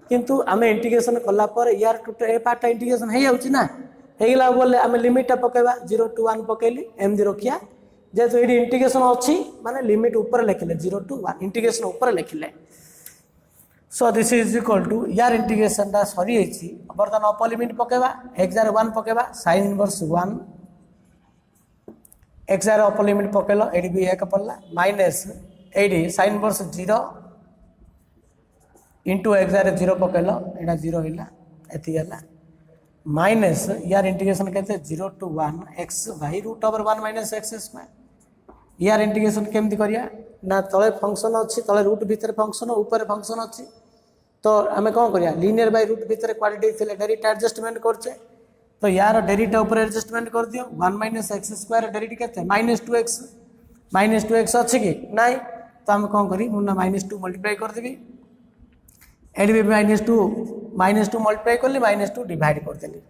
Speaker 1: किंतु आम इंटीग्रेशन कलापर यार टोटल ए पार्टा इंटीग्रेशन हो जाऊँगी ना होगा बोले आम लिमिटा पकेबा 0 to 1 पकेली एमती रखिया जेहेतु ये इंटीग्रेशन अच्छी माने लिमिट ऊपर लिखिले 0 to 1 इंटीग्रेशन ऊपर लिखिले so this is equal to यार इंटीग्रेशन टा सरी बर्तमान अपर लिमिट पकेबा x 1 पकेबा sin inverse 1 x upper limit पकेल ये भी 1 पड़ला माइनस ये sin इनवर्स 0 इंटू x 0 पकेल यहाँ 0 है ये माइनस यार इंटीग्रेशन कहते 0 to 1 x by root over 1 minus x square यार इंटीग्रेशन केमती करिया ना तले फंक्शन अच्छी तले रूट भितर फंक्शन ऊपर फंक्शन अच्छी तो आम कौन करिया लीनियर बाय रूट भितर क्वांटिटी थे डेरिटा एडजस्टमेंट करचे तो यार डेरिटा ऊपर एडजस्टमेंट कर दियो 1 माइनस एक्स स्क्वायर डेरिटा केते माइनस 2x अच्छी कि नाई तो आम कौन करी मुझे -2 मल्टीप्लाई कर देवी एड भी -2 मल्टीप्लाई कली -2 डिवाइड करदेली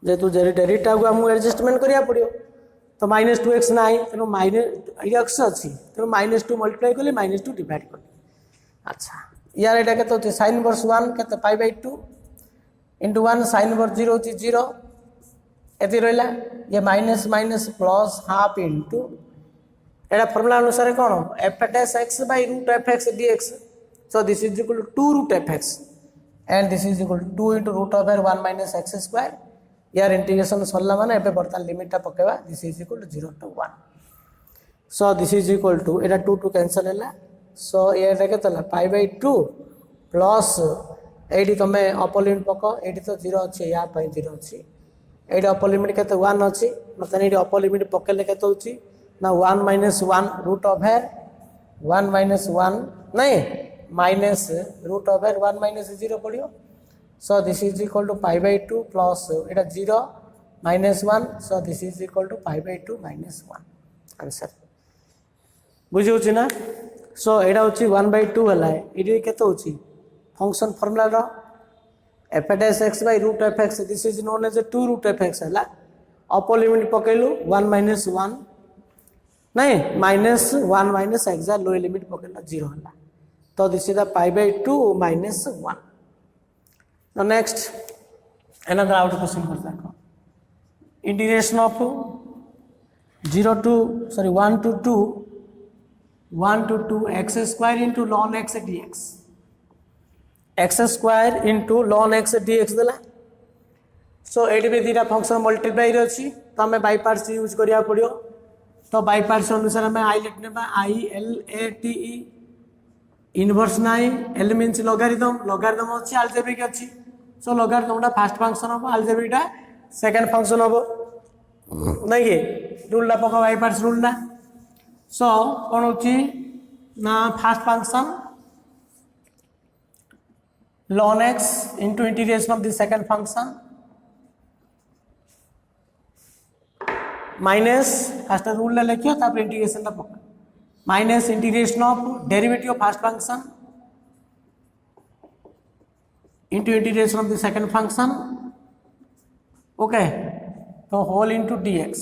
Speaker 1: जेहेतु डेरिटा को आमको एडजस्टमेंट करिया पड़ो तो -2x ना तेणु -x अच्छी तेणु -2 मल्टीप्लाई कली -2 डिवाइड कली अच्छा यार यहाँ के sin इनवर्स 1 के π/2 इंटू 1 sin इनवर्स 0 होची 0 ये रहा ये minus minus plus half into एटा फॉर्मूला अनुसार कौन f dash x by root fx dx so this is equal to 2 root fx and this is equal to 2 into root over 1 minus x square यार integration सरला माने एबे बर्तमान limit टा पकेबा this is equal to 0 to 1 so this is equal to एटा 2 2 cancel हैला सो ये केतला π/2 प्लस एडी तमे अपर लिमिट पको एडी तो 0 अछि या पई 0 अछि एडी अपर लिमिट केते 1 अछि मतलब एडी अपर लिमिट पकेले केते होछि ना 1 minus 1 रूट ओवर 1 minus 1 नहीं माइनस रूट ओवर 1 minus 0 पड़ियो so this is equal to π/2 plus एटा 0 minus 1 so this is equal to π/2 minus 1 answer बुझी होछि ना सो एटा होछि 1/2 हला एडी केते होछि function formula row f dash x by root fx this is known as a 2 root fx हला upper limit पकेलु 1 minus 1 नहीं -1 minus x लोअर लिमिट पकेला 0 हला तो this is the π/2 minus 1 now next another out question करता है integration of 1 to 2 x square into ln x dx x square into ln x dx देला सो AD भी दीटा function multiply रे अछि तो हमें बाय पार्ट्स यूज करिया पड़ियो तो बाय पार्ट्स अनुसार हमें i लिख नेबा i l a t e inverse नाही l मींस लॉगरिथम अछि अलजेब्रिक अछि सो लॉगरिथम टा फर्स्ट फंक्शन हो अलजेब्रिक टा सेकंड फंक्शन हो नहीं के रूल ला पका बाय पार्ट्स रूल ना सो कोन होछि ना first function ln x into integration of the second function minus first rule लिखियो तापर इंटीग्रेशन टा पका minus integration of derivative of first function into integration of the second function okay so whole into dx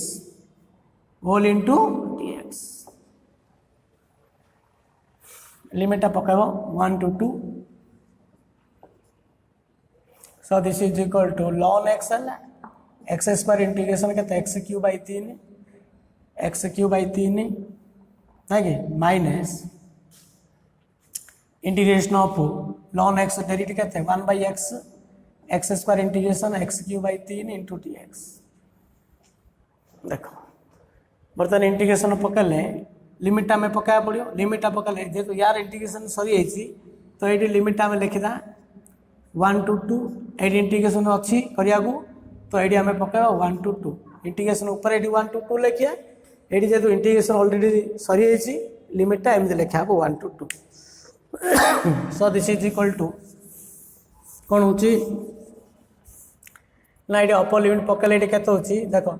Speaker 1: limit टा पकाबो 1 to 2 so this is equal to ln x हला x square integration के x cube by 3 है कि minus integration of ln x derivative कहते हैं 1/x x square integration x cube by 3 into dx देखो बर्तमान integration पकड़े लिमिट में पकाया पड़ो लिमिट पकड़े जेहेतु यार इंटीग्रेशन सरी तो ये लिमिट में लिखिदा 1 to 2 ये इंटीग्रेशन अच्छी करिया तो ये आम पकाया 1 to 2 इंटीग्रेशन ऊपर ये 1 to 2 लिखिया ये जेहेतु इंटीग्रेशन ऑलरेडी सरी लिमिटा एमती लिखा 1 to 2 so this is equal to कौन होची ना ये अपर लिमिट पकेले ये केते होची देखो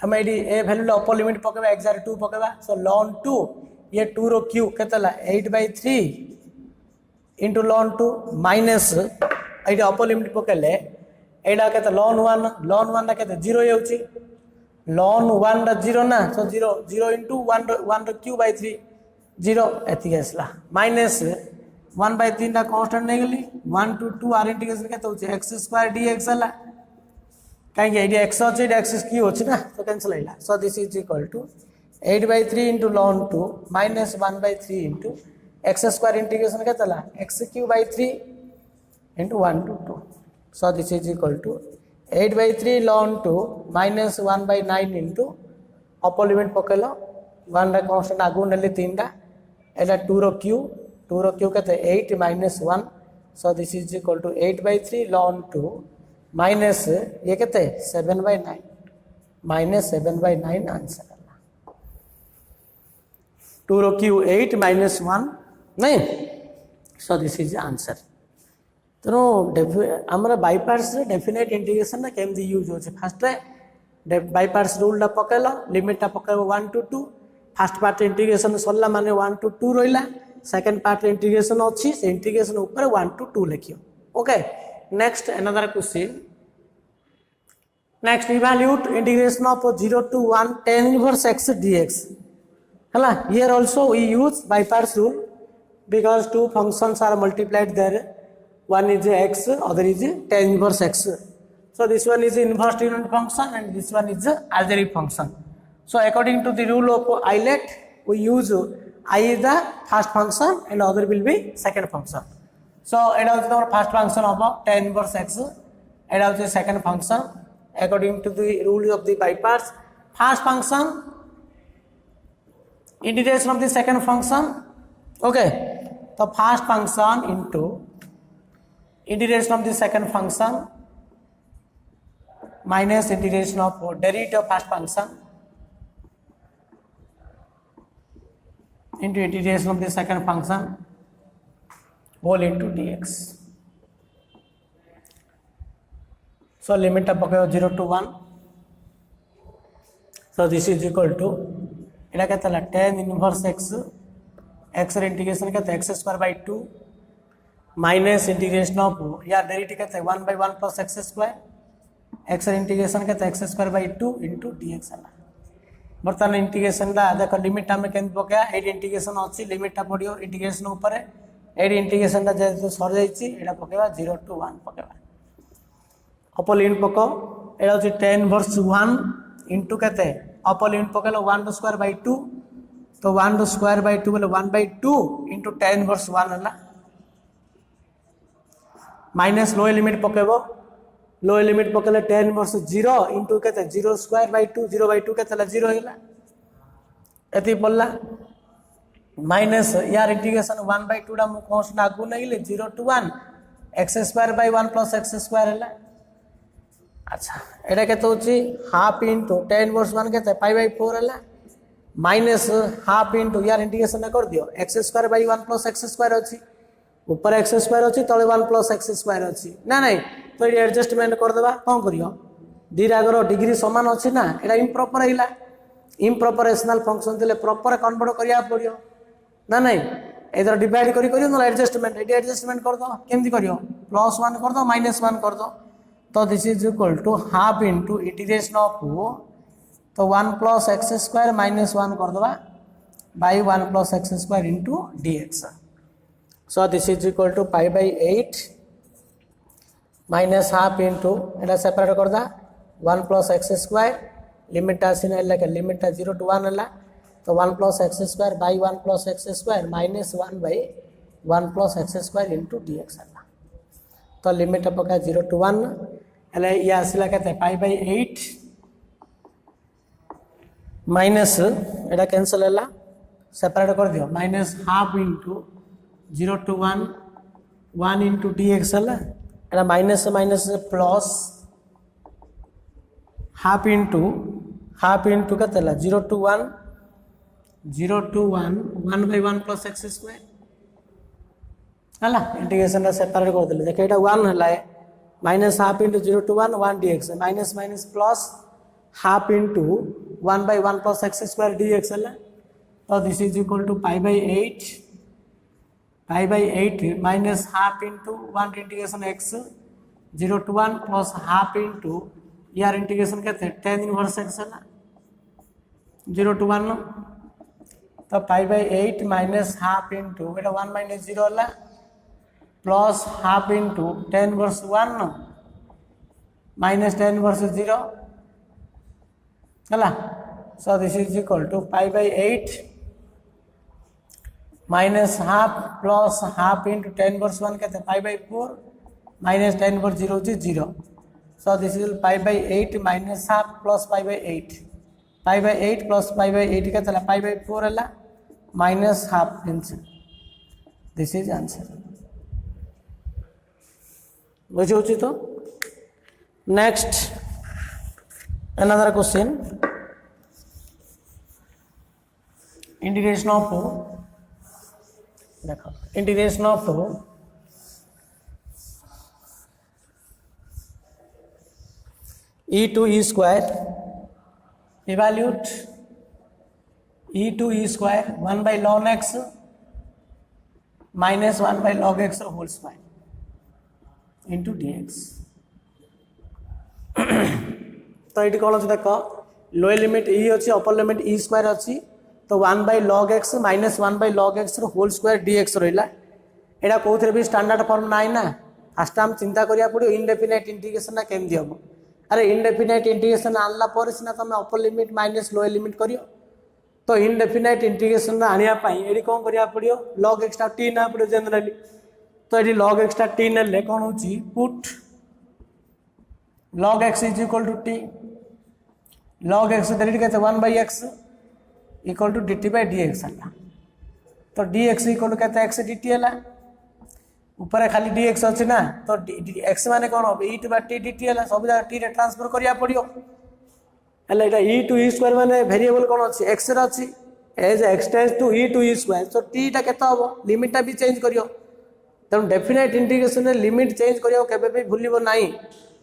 Speaker 1: हम ये ए वैल्यू अपर लिमिट पकेबा x 2 पकेबा सो ln 2 ये 2 रो क्यू केतेला 8/3 into ln 2 माइनस ये अपर लिमिट पकेले एडा केते ln 1 ना केते 0 होची ln 1 दा 0 ना सो 0 into 1 रो क्यू by 3 0 एथि आसला माइनस 1/3 टा कांस्टेंट नहीं गली 1 to 2 आर इंटीग्रेशन के तो x स्क्वायर dx हला कहीं ये x अच्छे x की होची ना तो कैंसिल आइला so this is equal to 8/3 into ln 2 minus 1/3 into x square integration के तला x cube by 3 into 1 to 2 so this is equal to 8/3 ln 2 minus 1/9 into upper limit पकेलो 1 रा कांस्टेंट आगु नेली 3 टा एला 2 रो क्यू कहते 8 minus 1 so this is equal to 8/3 ln 2 minus ये कहते 7/9 minus 7/9 answer 2 रो Q 8 minus 1 नहीं so this is the answer तेणु आमर बाईपार्ट्स डेफिनेट इंटीग्रेशन ना केमती यूज होचे फर्स्ट बाईपार्ट्स रूल पकेल लिमिट पकेब 1 to 2 फर्स्ट पार्ट इंटीग्रेशन सरला माने 1 to 2 रहा सेकेंड पार्ट इंटीग्रेशन अच्छी से इंटीग्रेशन ऊपर 1 to 2 लिखियो okay next another question next evaluate integration of 0 to 1 tan inverse x dx Hala, here also we use by parts rule because two functions are multiplied there. One is x, other is tan inverse x. So this one is inverse unit function and this one is algebraic function. So according to the rule of Euler, we use I is the first function and other will be second function. So it is the first function of tan inverse x. It is the second function according to the rule of the by parts. First function. Integration of the second function okay so first function into integration of the second function minus integration of derivative of first function into integration of the second function whole into dx so limit of 0 to 1 so this is equal to इला कहता है tan inverse x integration कहते हैं x square by 2 minus integration of या derivative कहते हैं 1/1 plus x square x integration कहते हैं x square by 2 into dx है बर्तमान इंटीग्रेशन दा देखो लिमिट हमें केन पकेया 8 इंटीग्रेशन अछि लिमिट ता पडियो इंटीग्रेशन ऊपर 8 इंटीग्रेशन दा जे sir जाईची Etah पकेवा 0 to 1 पकेवा upper limit पको एटा होची tan inverse 1 into कहते हैं upper limit पकेलो 1 to square by 2 तो 1 to square by 2 बोले 1/2 into tan inverse 1 है माइनस लोअर लिमिट पकेबो लोअर लिमिट पकेले tan inverse 0 into कहते 0 square by 2 0/2 कहते 0 होला एति पल्ला माइनस यार इंटीग्रेशन 1/2 डा मु कांस्टेंट आगु नइले 0 to 1 x square by 1 plus x square होला अच्छा एटा केते होची हाफ इनटू tan inverse 1 केते π/4 हला माइनस हाफ इनटू यार इंटीग्रेशन कर दियो x square by 1 plus x square अछि ऊपर x square अछि तळे 1 plus x square अछि ना नहीं तो ये एडजस्टमेंट कर देबा कोन करियो दिरागर डिग्री समान अछि ना एटा इम्प्रॉपर हिला इम्प्रॉपर रेशनल फंक्शन दिले प्रॉपर कन्वर्ट करिया पड़ियो ना नहीं इधर डिवाइड करियो ना एडजस्टमेंट कर दो केमति करियो +1 कर दो -1 कर दो तो this is equal to half into integration of तो 1 plus x square minus 1 कर दवा by 1 plus x square into dx so this is equal to π/8 minus half into Etah separate कर दा 1 plus x square लिमिट आसीन एला के limit 0 to 1 हला तो 1 plus x square by 1 plus x square minus 1 by 1 plus x square into dx हला तो limit पका 0 to 1 एले या आसीला कहते π/8 माइनस एटा कैंसिल हला सेपरेट कर दियो minus half into 0 to 1 1 into dx हला एटा minus minus plus half into कहते हला 0 to 1 1/1 plus x square हला इंटीग्रेशन रा सेपरेट कर देले देखे एटा 1 हला minus half into 0 to 1 1 dx minus minus plus half into 1/1 plus x square dx है तो this is equal to π/8 minus half into 1 integration x 0 to 1 plus half into यार इंटीग्रेशन कहते हैं tan inverse x है 0 to 1 तो π/8 minus half into एटा 1 - 0 है plus half into 10 versus 1 minus 10 versus 0 hela. So this is equal to pi by 8 minus half plus half into 10 versus 1 kete pi by 4 minus 10 versus 0 is 0. So this is pi by 8 minus half plus pi by 8. Pi by 8 plus pi by 8 kete pi by 4 hela minus half means this is answer. बुझे तो next another question. Integration of देखो integration of e to e square evaluate e to e square 1 by ln x minus 1 by log x whole square into dx. तो ये कौन अच्छे देख lower limit e अच्छी upper limit e square अच्छी तो 1 by log x minus 1 by log x whole square dx रहा यहाँ कौन भी स्टैंडर्ड फॉर्म ना ना फास्ट आम चिंता करिया पड़ो इनडेफिनाइट इंटीग्रेशन ना केमती हम अरे इनडेफिनाइट इंटीग्रेशन आनला पर सीना तुम अपर लिमिट माइनस लोअर लिमिट करियो तो इनडेफिनाइट इंटीग्रेशन आनिया ये कौन करिया पड़ो log x t ना पड़ो जनरली तो ये log x t ने कौन हो put log x is equal to t log x direct कहते 1 by x equal to dt by dx है तो dx इक्वल टू कहते x dt है ऊपर खाली dx अच्छी ना तो x माने कौन हो e to t dt है सब जगह t रे ट्रांसफर करिया पड़ियो हला एटा e to e स्क्वायर माने वेरिएबल कौन अच्छी x रे अच्छी as x tends to e to e square तो t टा केते हो लिमिट टा भी चेंज करियो तेणु डेफिनाइट इंटीग्रेशन रे लिमिट चेंज करियो केबे भी भूलिबो नाही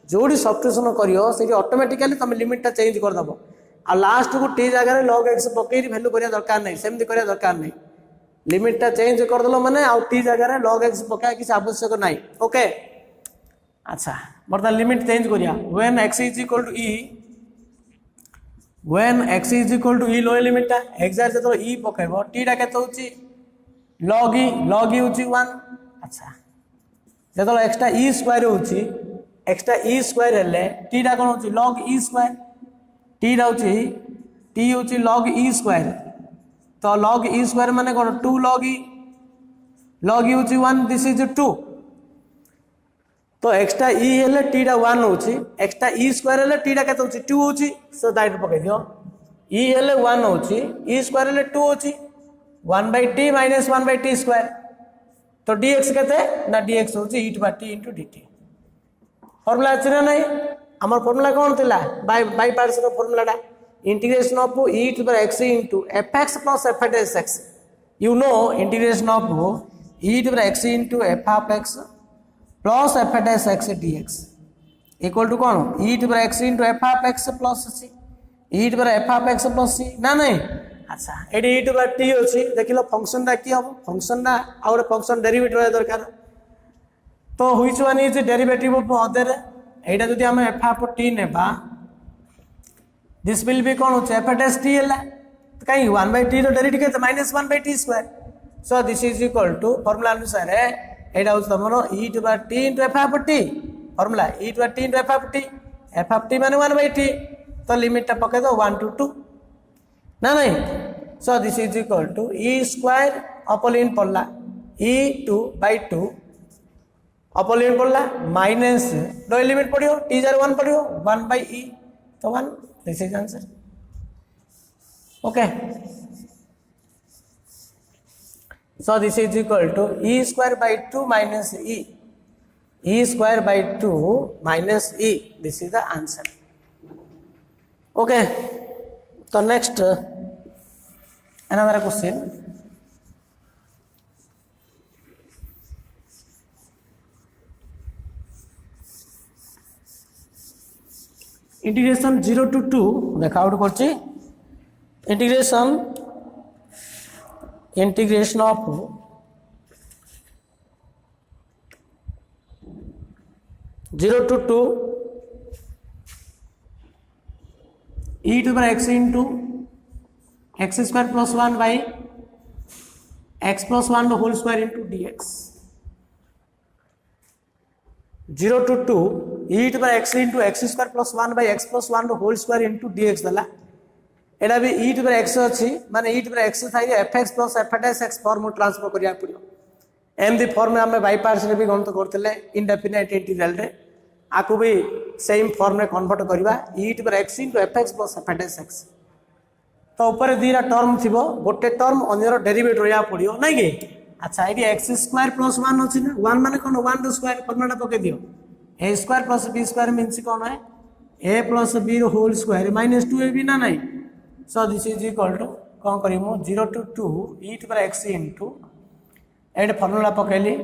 Speaker 1: जोड़ी सब्स्टिट्यूशन करियो से ऑटोमेटिकली तुम लिमिट टा चेंज कर दबो आ लास्ट को t जगह log x पकई वैल्यू करिया दरकार नहीं सेमती करिया दरकार नहीं लिमिट टा चेंज कर दलो माने आ t जगह log x पकाय किसी आवश्यक नहीं ओके अच्छा बर्तमान लिमिट चेंज करिया when x is equal to e when x is equal to e lower limit टा x जतो e पकाइबो t टा केते होची log e होची 1 अच्छा जतो एक्स्ट्रा e स्क्वायर होची एक्स्ट्रा e स्क्वायर हेले t टा कोन होची log e स्क्वायर t होची log e स्क्वायर तो log e स्क्वायर माने कोन 2 log e होची 1 दिस इज 2 तो एक्स्ट्रा e हेले t टा 1 होची एक्स्ट्रा e स्क्वायर हेले t टा केते होची 2 होची सो दैट पके दियो e हेले 1 होची e स्क्वायर हेले 2 होची 1 by t minus 1 by t square तो dx केते ना dx होची e to t into dt formula अछि ना नहीं हमर फॉर्मूला कोन थिला बाय पार्ट्स रो फॉर्मूला टा integration of e to the x into fx plus f dash x you know integration of e to the x into f of x plus f dash x dx equal to cone e to the x into f of x plus c e to the f of x plus c ना नहीं अच्छा AD e to the t होची देखिलो function दा की हो function ना और function derivative रे दरकार तो which one is derivative of other एटा जदि हम f of t नेबा दिस विल बी कोन होचे f dash t हला तो कहीं 1 by t तो डायरेक्ट के minus 1 by t स्क्वायर so this is equal to formula अनुसार एटा होच तमरो e to the t into f of t formula e to the t into f of t माने 1 by t तो limit टा पके दो 1 to 2 ना नहीं so this is equal to e square upper limit पड़ला e 2 by 2 अपर लिमिट पड़ला minus lower limit पड़ियो t जार 1 पड़ियो 1 by e तो 1 this is answer okay so this is equal to e square by 2 minus e square by 2 minus e this is the answer okay तो next another question integration 0 to 2 देखा out करछि integration of zero to 2 e to the x into x square plus 1 by x plus 1 the whole square into dx 0 to 2 e to the x into x square plus 1 by x plus 1 whole square into dx दला एटा भी e to the x अछि माने e to the x थाई fx plus f dash x form transfer करिया पड़ियो am the form में हमें by parts रे भी गणित करथिले इनडेफिनाइट इंटीग्रल रे आकु भी सेम फॉर्म में कन्वर्ट करबा e to the x into fx plus f dash x तो ऊपर दीरा टर्म थिबो गोटे टर्म अन्यर डेरिवेटिव या पड़ियो नै के अच्छा ये एक्स स्क्वायर प्लस 1 अच्छी ना 1 मान कौन 1 रो स्क्वायर फॉर्मूला पके दियो a square plus b square means कौन है ए प्लस बी रो होल स्क्वायर माइनस 2ab ना नहीं so this is equal to कौन करिमु 0 to 2 e to the x into एड फॉर्मूला पकेली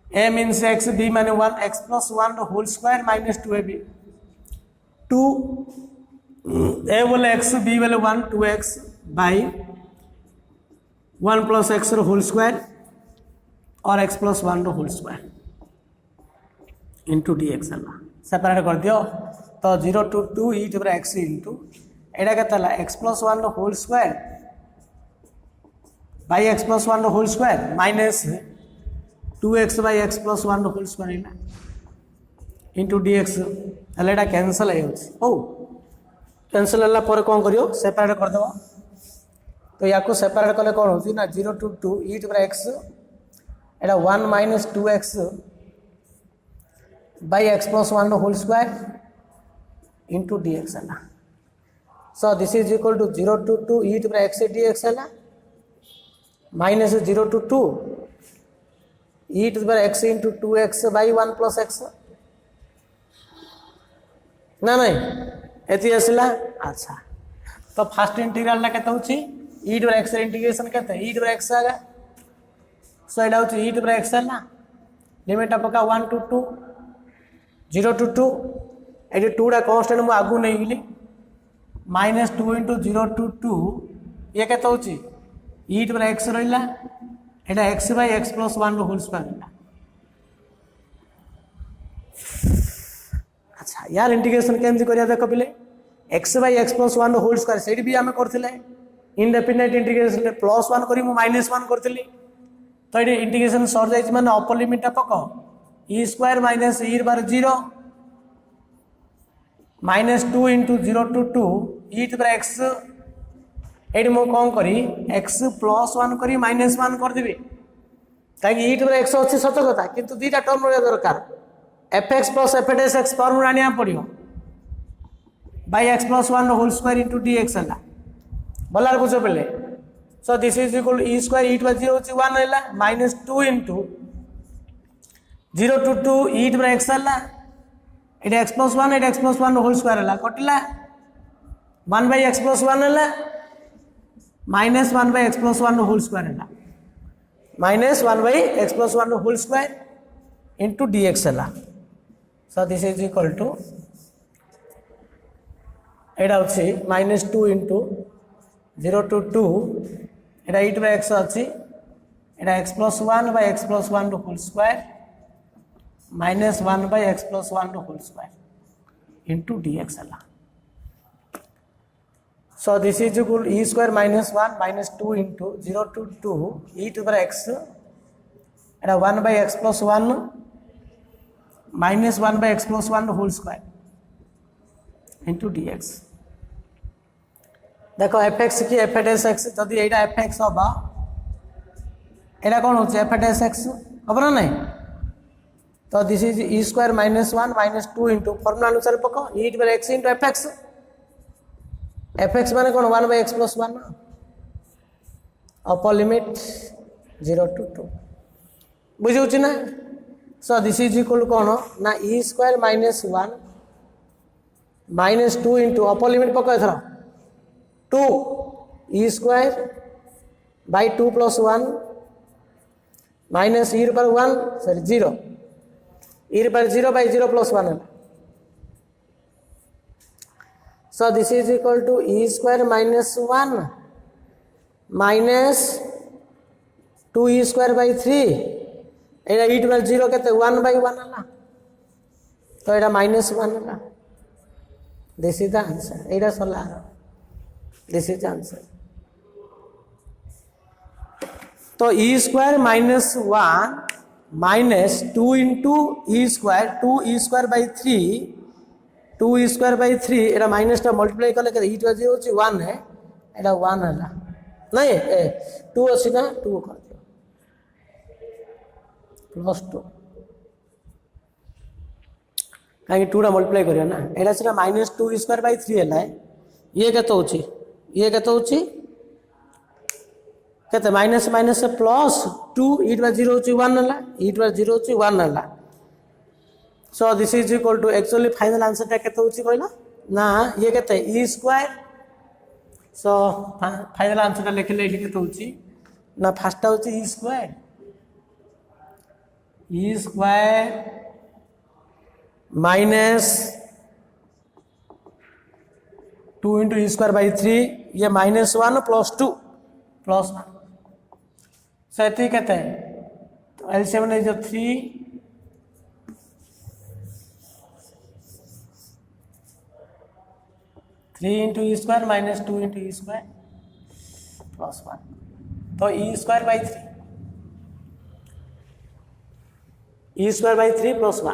Speaker 1: ए मींस x b माने 1 x plus 1 रो whole square minus 2ab 2 a बोले x b बोले 1 2x बाय 1 plus x रो होल स्क्वायर और x plus 1 रो होल स्क्वायर इंटू dx हला सेपरेट कर दियो तो 0 to 2 e to the x into एडा केता हला x plus 1 रो whole square by x plus 1 रो whole square minus 2x by x plus 1 रो होल स्क्वायर इला इंटू dx हला एडा कैंसिल हो जाय ओ कैंसिल हला पर कोन करियो सेपरेट कर दबो तो या को सेपरेट कले कौन होती ना 0 to 2 e to the x Etah 1 minus 2x by x plus 1 whole square into dx है ना so this is equal to 0 to 2 e to the x dx है ना minus 0 to 2 e to the x into 2x by 1 plus x ना नहीं एती आसला अच्छा तो फर्स्ट इंटीग्रल ला केते होची e to the x integration केते e to the x आगा सो एडा होची e to the x ना लिमिट पका 1 to 2 0 to 2 एडी 2 डा कांस्टेंट मु आगु नै गेली -2 into 0 to 2 ये केते होची e to the x रहिला एडा x by x plus 1 रो होल स्क्वायर रहिला अच्छा यार इंटीग्रेशन केमति करिया देखो पिले x by x plus 1 रो होल स्क्वायर सेडी भी हमें करथिले इनडेफिनाइट इंटीग्रेशन रे +1 करी मु -1 करथिली तो ये इंटीग्रेशन सर जाय माने अपर लिमिट पको e square minus e bar 0 -2 into 0 to 2 e to the x एडी मो कोन करी x +1 करी -1 कर देबी ताकि e to the x अछि सत कथा किंतु दीटा टर्म रे दरकार fx plus f dash x formula आनिया पड़ियो by x plus 1 whole square into dx हला बल्लार बुझो पले सो this is equal e square e to the 0 छि 1 हला -2 into 0 to 2 e to the x हला एटा x plus 1 एटा x plus 1 whole square हला कटला 1 by x plus 1 हला -1 by x plus 1 whole square हला -1 by x plus 1 whole square into dx हला so this is equal to एटा होछि -2 into 0 to 2 Etah e to the x अछि एटा x plus 1 by x plus 1 रो whole square -1 by x plus 1 रो whole square into dx हला so this is equal e square -1 -2 into 0 to 2 e to the x Etah 1 by x plus 1 -1 by x plus 1 रो whole square into dx देखो fx की f dash x जदि एटा fx होबा एटा कोन होचे f dash x होबा नै तो this is e square -1 -2 into formula अनुसार पको e to the x into fx fx माने कोन 1 by x plus 1 upper limit 0 to 2 बुझिउ छी ना सो दिस इज इक्वल कोन ना e square -1 -2 into upper limit पको एथरा 2 e square by 2 plus 1 minus e पर 1 sorry 0 e पर 0 by 0 plus 1 so this is equal to e square -1 minus 2e square by 3 Etah e पर 0 केते 1 by 1 हला तो एटा -1 हला this is the answer एटा सला this is answer तो e square -1 minus 2 into E square 2e² 3 एटा minus टा multiply कले के ई जो होची 1 है एटा 1 हला नहीं 2 अछि ना 2 कर दियो प्लस 2 कहीं 2 टा मल्टीप्लाई करियो ना एटा सिना माइनस 2e² 3 हला ये केते होची कहते माइनस माइनस प्लस 2 e/0 होची 1 हला e/0 होची 1 हला so this is equal to actually final answer टा केते होची कहला ना ये केते e²। सो फाइनल आंसर टा लिखले एठी केते होची ना फर्स्ट होची e² माइनस 2 इंटू e² 3 ये माइनस 1 प्लस 2 प्लस 1 सो ये कहते हैं तो LCM is 3 into e² minus 2 into e² plus 1 तो e² 3 plus 1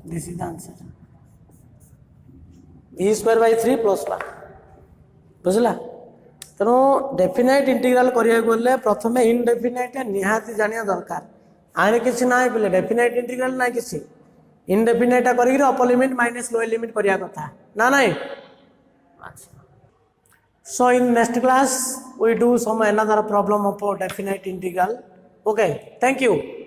Speaker 1: this is the answer e² 3 plus 1 बुझला तेणु डेफिनाइट इंटीग्रल करिया गले प्रथम इनडेफिनाइट निहाती जानिया दरकार आने किसी ना बोले डेफिनाइट इंटीग्रल ना किसी इनडेफिनाइट करिक अपर लिमिट माइनस लोअर लिमिट करिया कथा ना नहीं। So in next class we do some another problem of definite integral. Okay, thank you.